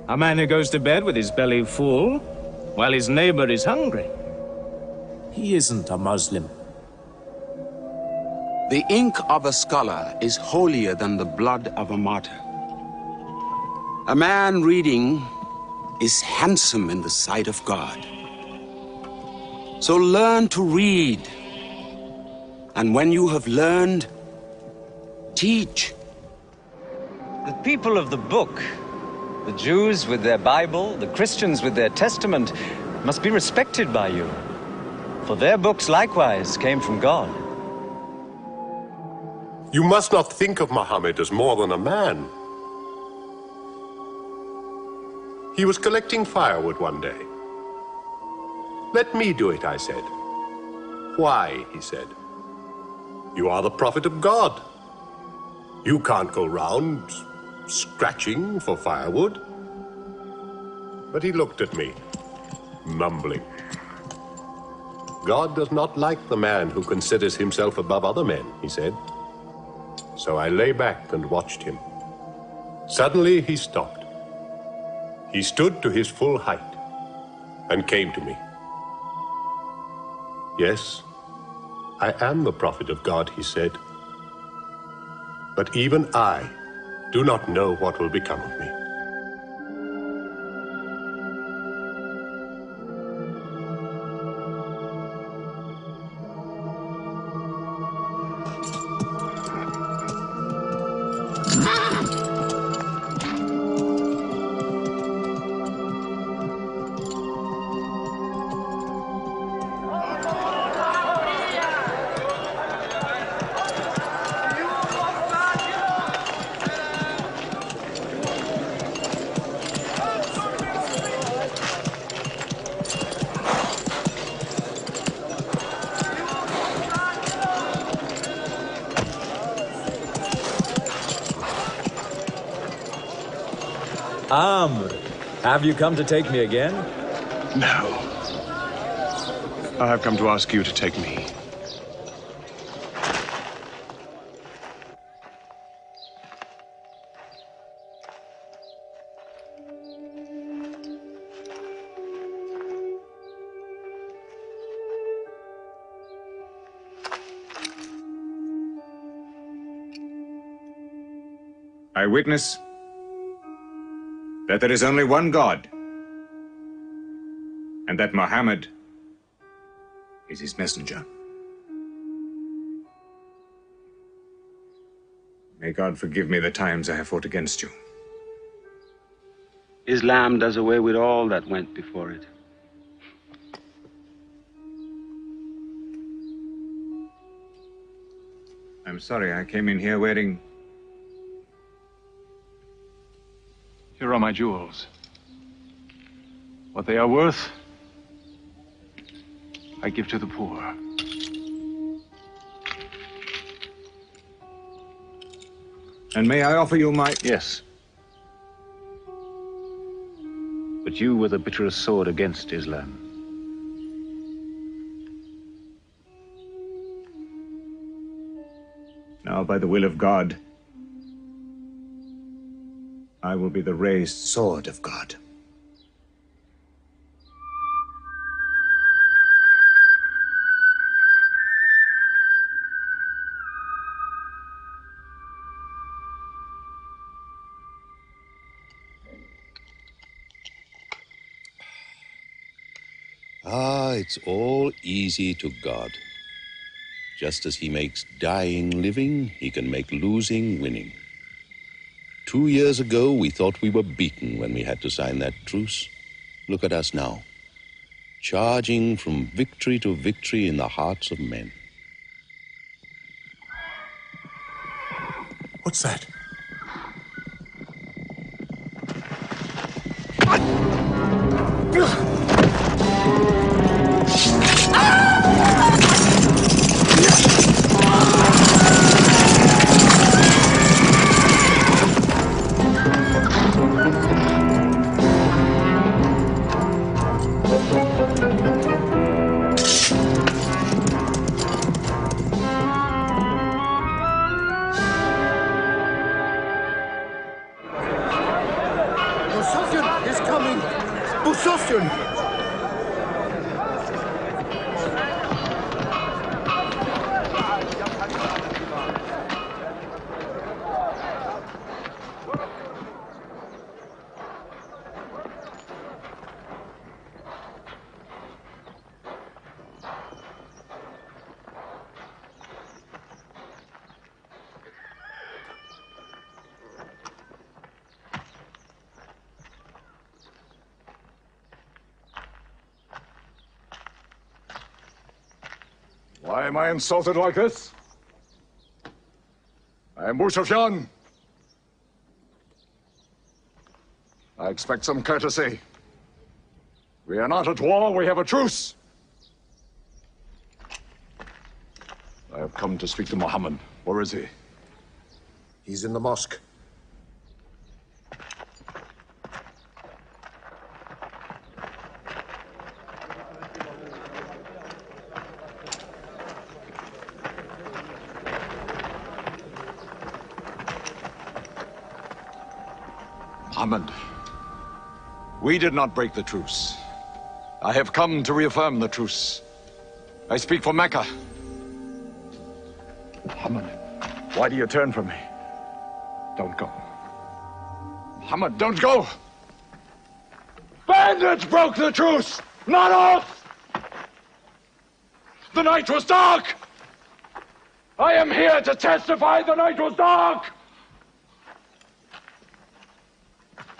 A man who goes to bed with his belly full while his neighbor is hungry. He isn't a Muslim. The ink of a scholar is holier than the blood of a martyr. A man reading is handsome in the sight of God. So learn to read. And when you have learned, teach. The people of the book, the Jews with their Bible, the Christians with their Testament, must be respected by you. For their books likewise came from God. You must not think of Muhammad as more than a man. He was collecting firewood one day. Let me do it, I said. Why, he said. You are the prophet of God. You can't go round scratching for firewood. But he looked at me, mumbling. God does not like the man who considers himself above other men, he said. So I lay back and watched him. Suddenly he stopped. He stood to his full height and came to me. Yes, I am the prophet of God, he said. But even I do not know what will become of me. Amr, have you come to take me again? No. I have come to ask you to take me. I witness that there is only one God, and that Muhammad is his messenger. May God forgive me the times I have fought against you. Islam does away with all that went before it. I'm sorry, I came in here wearing... Here are my jewels. What they are worth, I give to the poor. And may I offer you my... Yes. But you were the bitterest sword against Islam. Now, by the will of God, I will be the raised sword of God. Ah, it's all easy to God. Just as he makes dying living, he can make losing winning. 2 years ago, we thought we were beaten when we had to sign that truce. Look at us now, charging from victory to victory in the hearts of men. What's that? Sufyan is coming! Sufyan! Why am I insulted like this? I am Abu Sufyan. I expect some courtesy. We are not at war, we have a truce. I have come to speak to Muhammad. Where is he? He's in the mosque. Muhammad, we did not break the truce. I have come to reaffirm the truce. I speak for Mecca. Muhammad, why do you turn from me? Don't go. Muhammad, don't go! Bandits broke the truce, not us! The night was dark! I am here to testify the night was dark!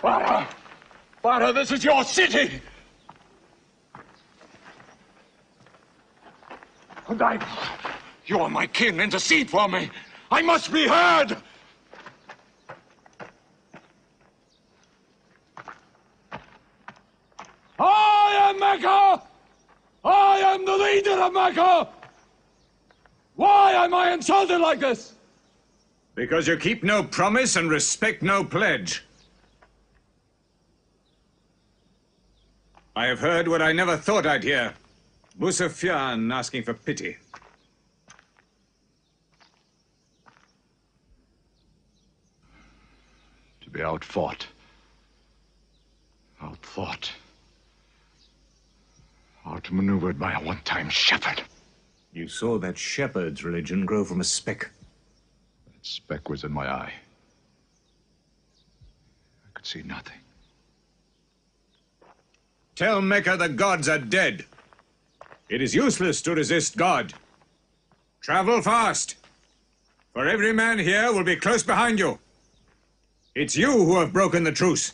Farah! Farah, this is your city! And you are my kin, intercede for me! I must be heard! I am Mecca! I am the leader of Mecca! Why am I insulted like this? Because you keep no promise and respect no pledge. I have heard what I never thought I'd hear. Abu Sufyan asking for pity. To be outfought, outthought, outmaneuvered by a one-time shepherd. You saw that shepherd's religion grow from a speck. That speck was in my eye. see nothing. Tell Mecca the gods are dead. It is useless to resist God. Travel fast, for every man here will be close behind you. It's you who have broken the truce.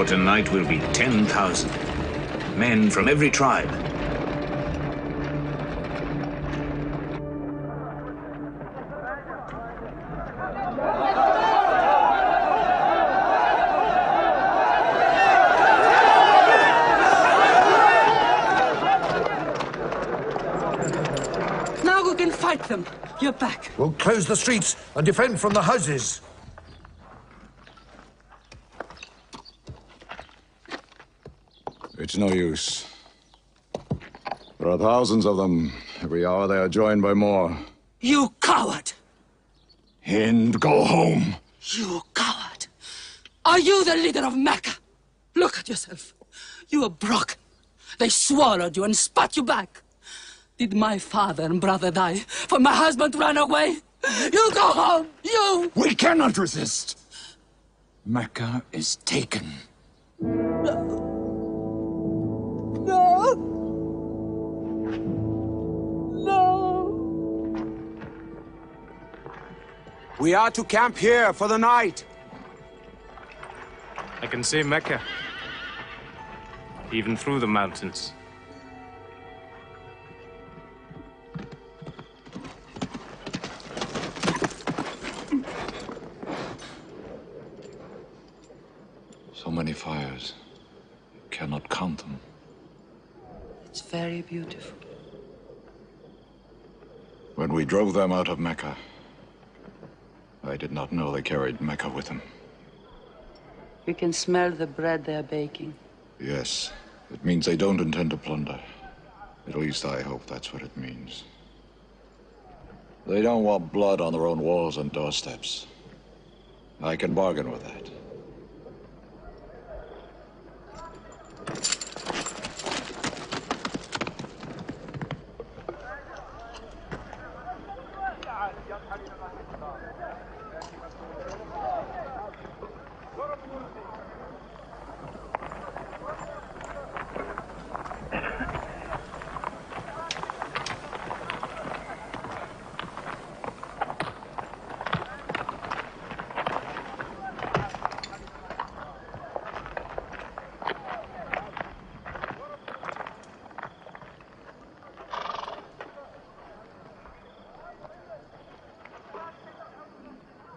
Tonight will be 10,000 men from every tribe. Now we can fight them. You're back. We'll close the streets and defend from the houses. It's no use. There are thousands of them. Every hour they are joined by more. You coward! Hind, go home. You coward! Are you the leader of Mecca? Look at yourself. You are broken. They swallowed you and spat you back. Did my father and brother die for my husband to run away? You go home! You! We cannot resist. Mecca is taken. No! No! We are to camp here for the night. I can see Mecca, even through the mountains. So many fires. You cannot count them. It's very beautiful. When we drove them out of Mecca, I did not know they carried Mecca with them. We can smell the bread they're baking. Yes, it means they don't intend to plunder. At least I hope that's what it means. They don't want blood on their own walls and doorsteps. I can bargain with that.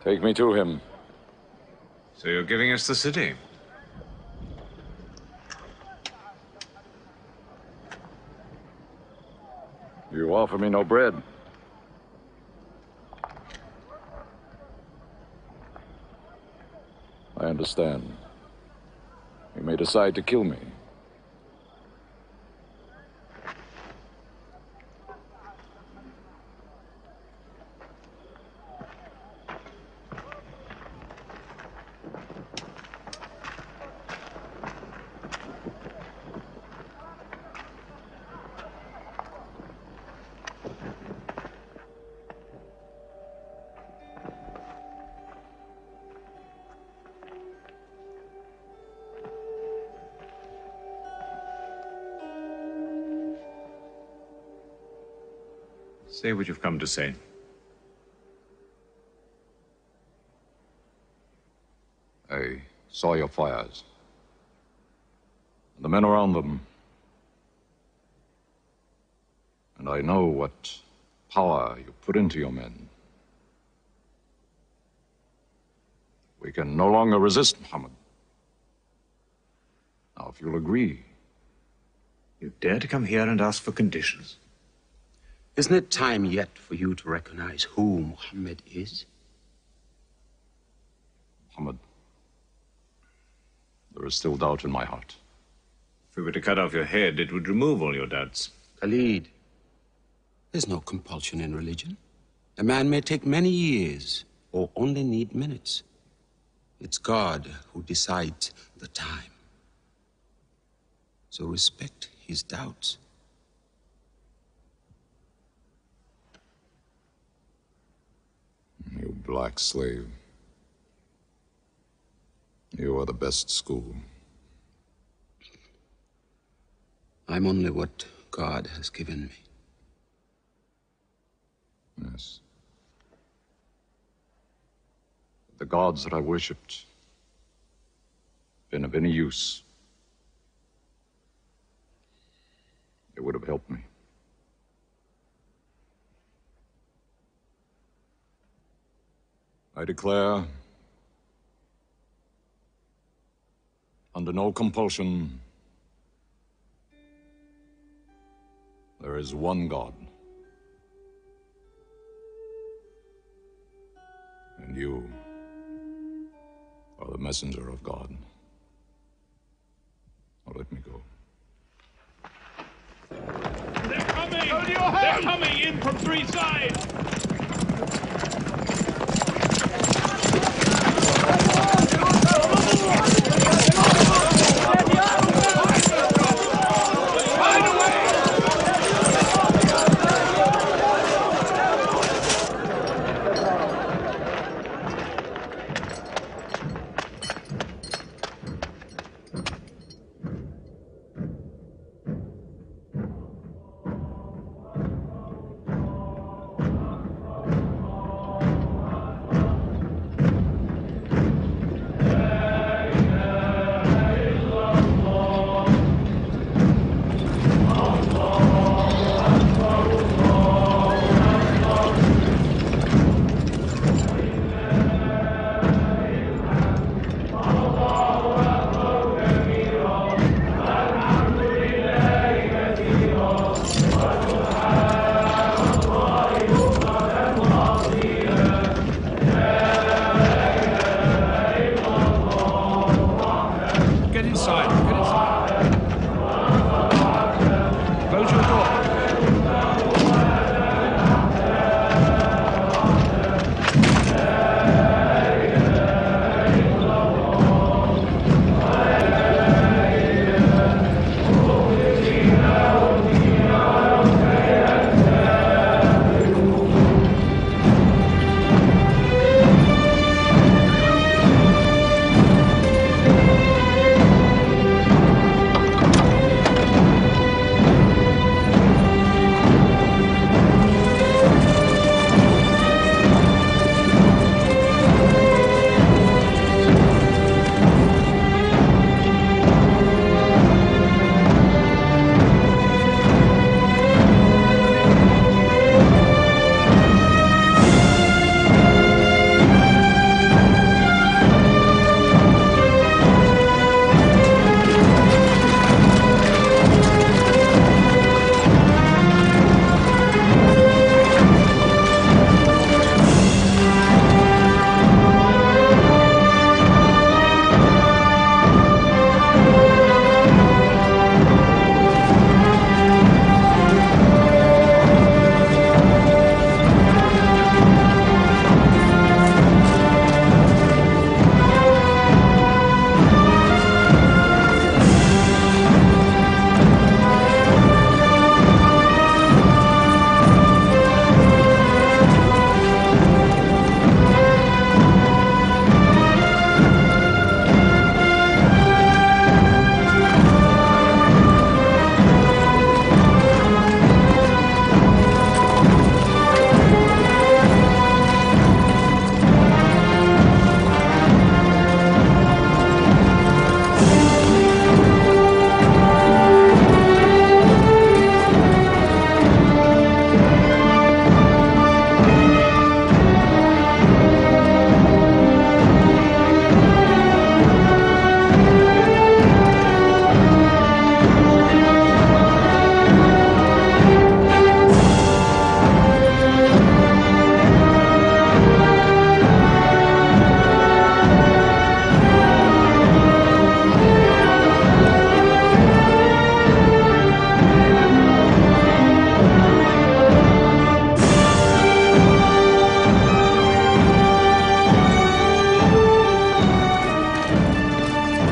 Take me to him. So you're giving us the city? You offer me no bread. I understand. You may decide to kill me. Say what you've come to say. I saw your fires. And the men around them. And I know what power you put into your men. We can no longer resist Muhammad. Now, if you'll agree, you dare to come here and ask for conditions. Isn't it time yet for you to recognize who Muhammad is? Muhammad, there is still doubt in my heart. If we were to cut off your head, it would remove all your doubts. Khalid, there's no compulsion in religion. A man may take many years or only need minutes. It's God who decides the time. So respect his doubts. You black slave. You are the best school. I'm only what God has given me. Yes. If the gods that I worshipped been of any use, they would have helped me. I declare, under no compulsion, there is one God. And you are the messenger of God. Now let me go. They're coming! They're coming in from three sides!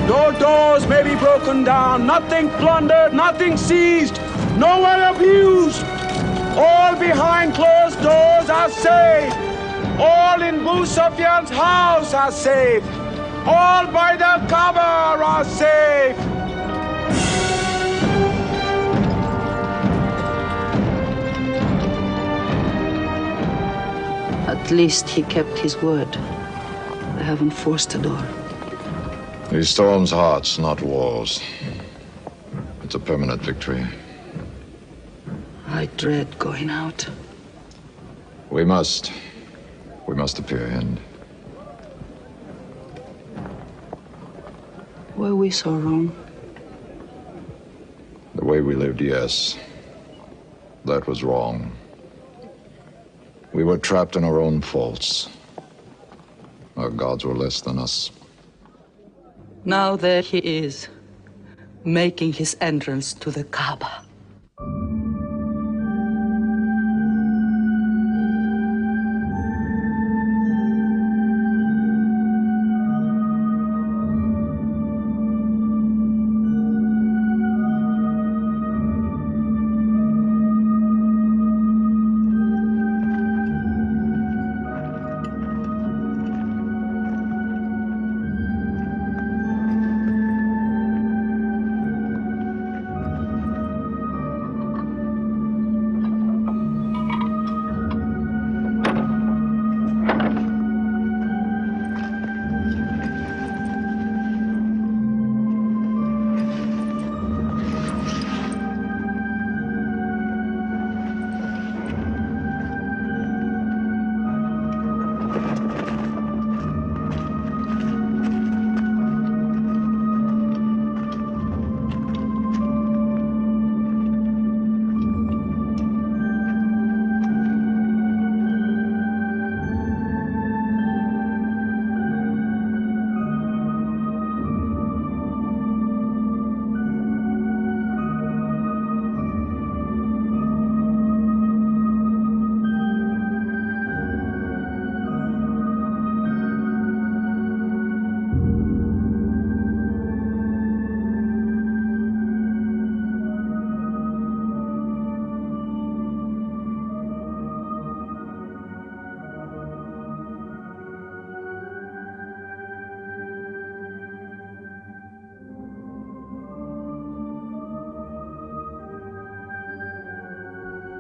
Though doors may be broken down, nothing plundered, nothing seized, no one abused. All behind closed doors are safe. All in Abu Sufyan's house are safe. All by the Kaaba are safe. At least he kept his word. They haven't forced a door. He storms hearts, not walls. It's a permanent victory. I dread going out. We must. We must appear in. Were we so wrong? The way we lived, yes. That was wrong. We were trapped in our own faults. Our gods were less than us. Now there he is, making his entrance to the Kaaba.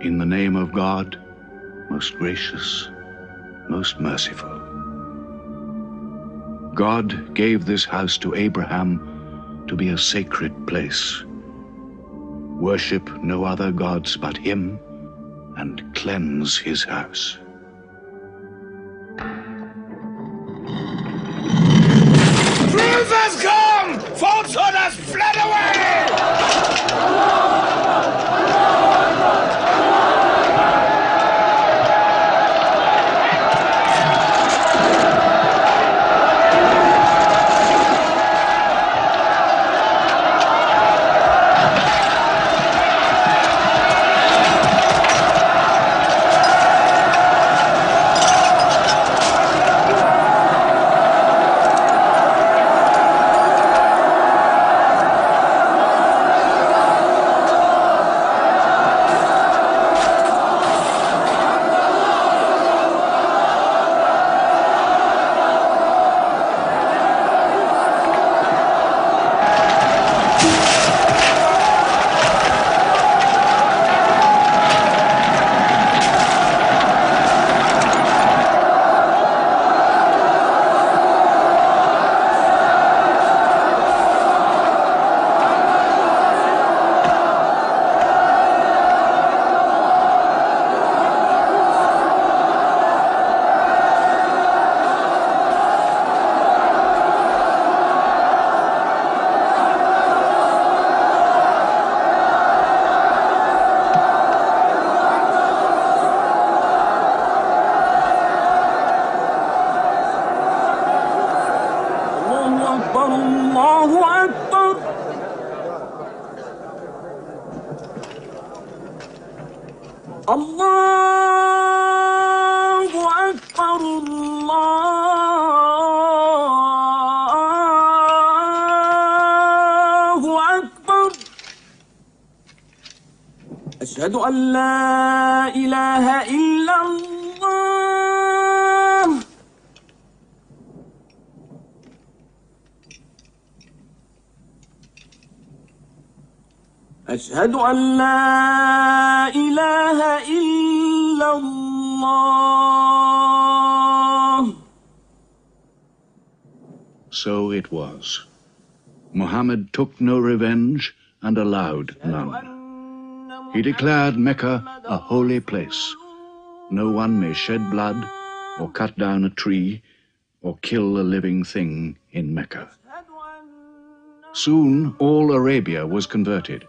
In the name of God, most gracious, most merciful. God gave this house to Abraham to be a sacred place. Worship no other gods but him, and cleanse his house. Truth has come! Falsehood has fled away! أشهد أن لا إله إلا الله. أشهد أن لا إله إلا الله. So it was. Muhammad took no revenge and allowed none. He declared Mecca a holy place. No one may shed blood, or cut down a tree, or kill a living thing in Mecca. Soon all Arabia was converted,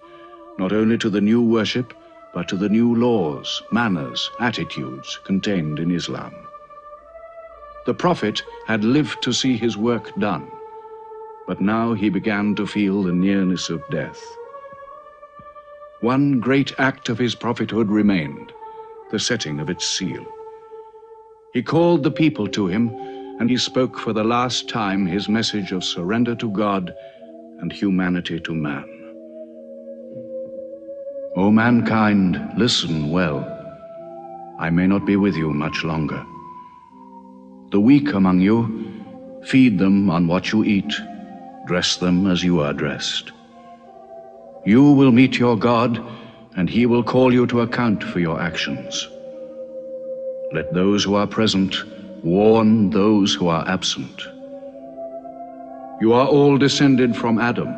not only to the new worship, but to the new laws, manners, attitudes contained in Islam. The Prophet had lived to see his work done, but now he began to feel the nearness of death. One great act of his prophethood remained, the setting of its seal. He called the people to him, and he spoke for the last time his message of surrender to God and humanity to man. O mankind, listen well. I may not be with you much longer. The weak among you, feed them on what you eat, dress them as you are dressed. You will meet your God, and he will call you to account for your actions. Let those who are present warn those who are absent. You are all descended from Adam,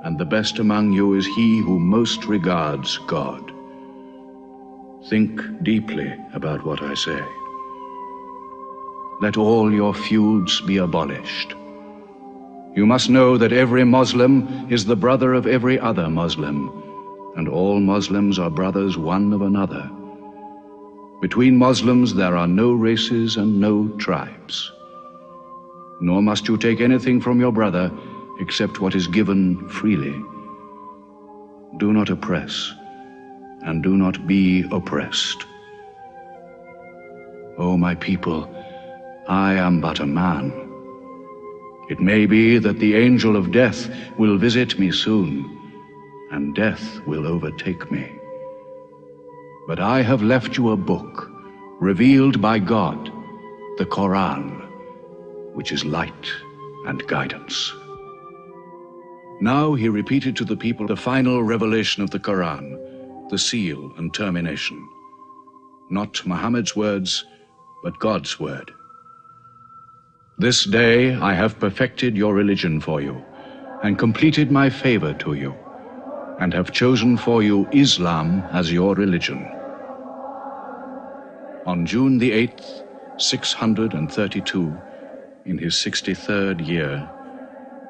and the best among you is he who most regards God. Think deeply about what I say. Let all your feuds be abolished. You must know that every Muslim is the brother of every other Muslim, and all Muslims are brothers one of another. Between Muslims there are no races and no tribes. Nor must you take anything from your brother except what is given freely. Do not oppress, and do not be oppressed. O my people, I am but a man. It may be that the angel of death will visit me soon, and death will overtake me. But I have left you a book, revealed by God, the Quran, which is light and guidance. Now he repeated to the people the final revelation of the Quran, the seal and termination. Not Muhammad's words, but God's word. This day I have perfected your religion for you, and completed my favor to you, and have chosen for you Islam as your religion. On June the 8th, 632, in his 63rd year,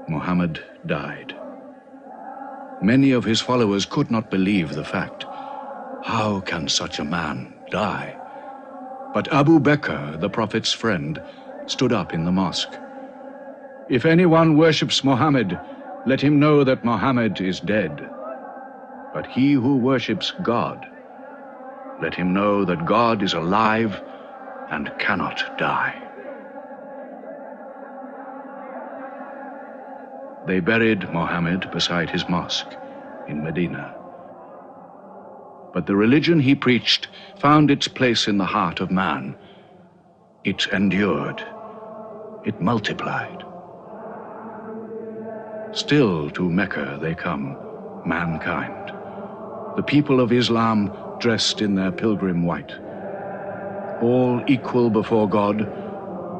Muhammad died. Many of his followers could not believe the fact. How can such a man die? But Abu Bakr, the Prophet's friend, stood up in the mosque. If anyone worships Muhammad, let him know that Muhammad is dead. But he who worships God, let him know that God is alive and cannot die. They buried Muhammad beside his mosque in Medina. But the religion he preached found its place in the heart of man. It endured. It multiplied. Still to Mecca they come, mankind. The people of Islam dressed in their pilgrim white. All equal before God,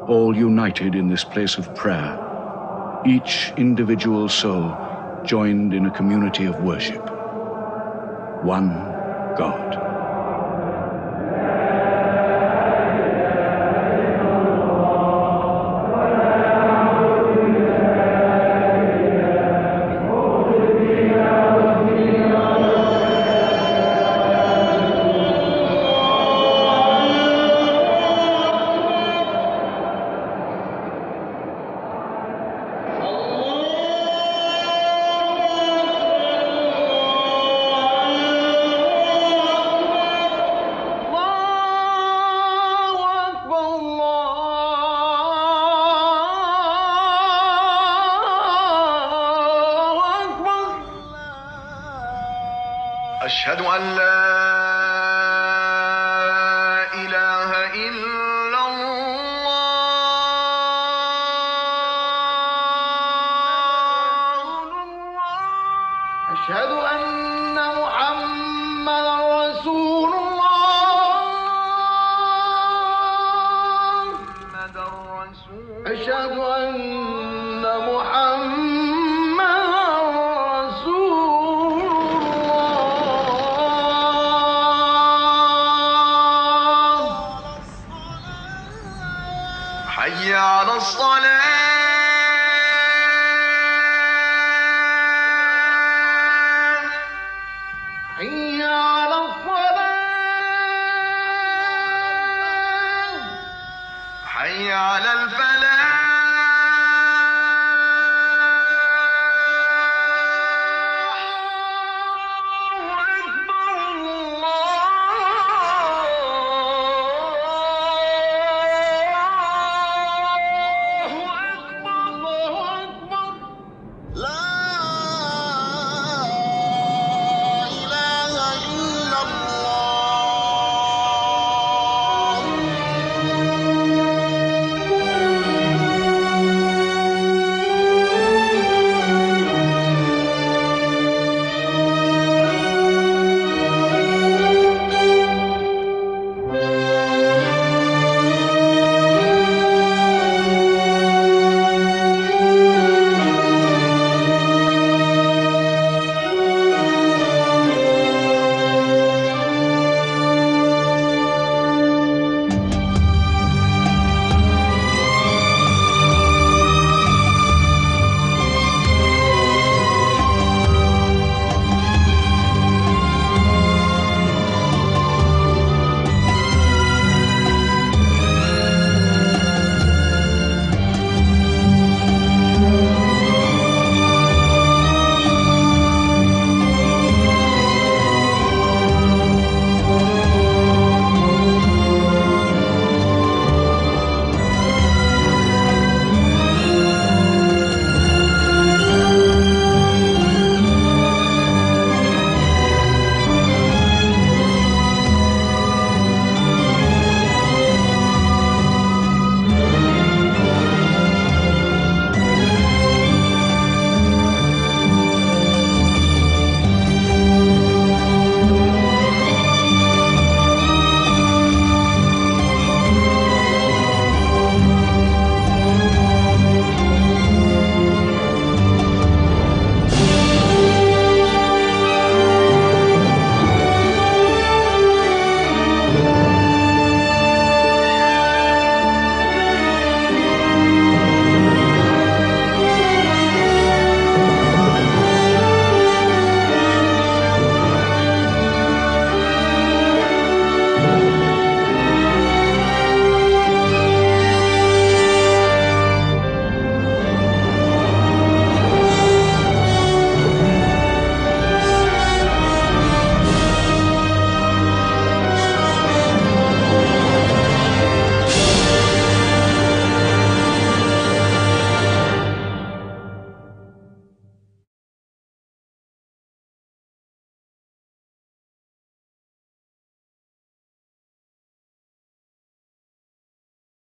all united in this place of prayer. Each individual soul joined in a community of worship. One God. أشهد أن لا أشهد أن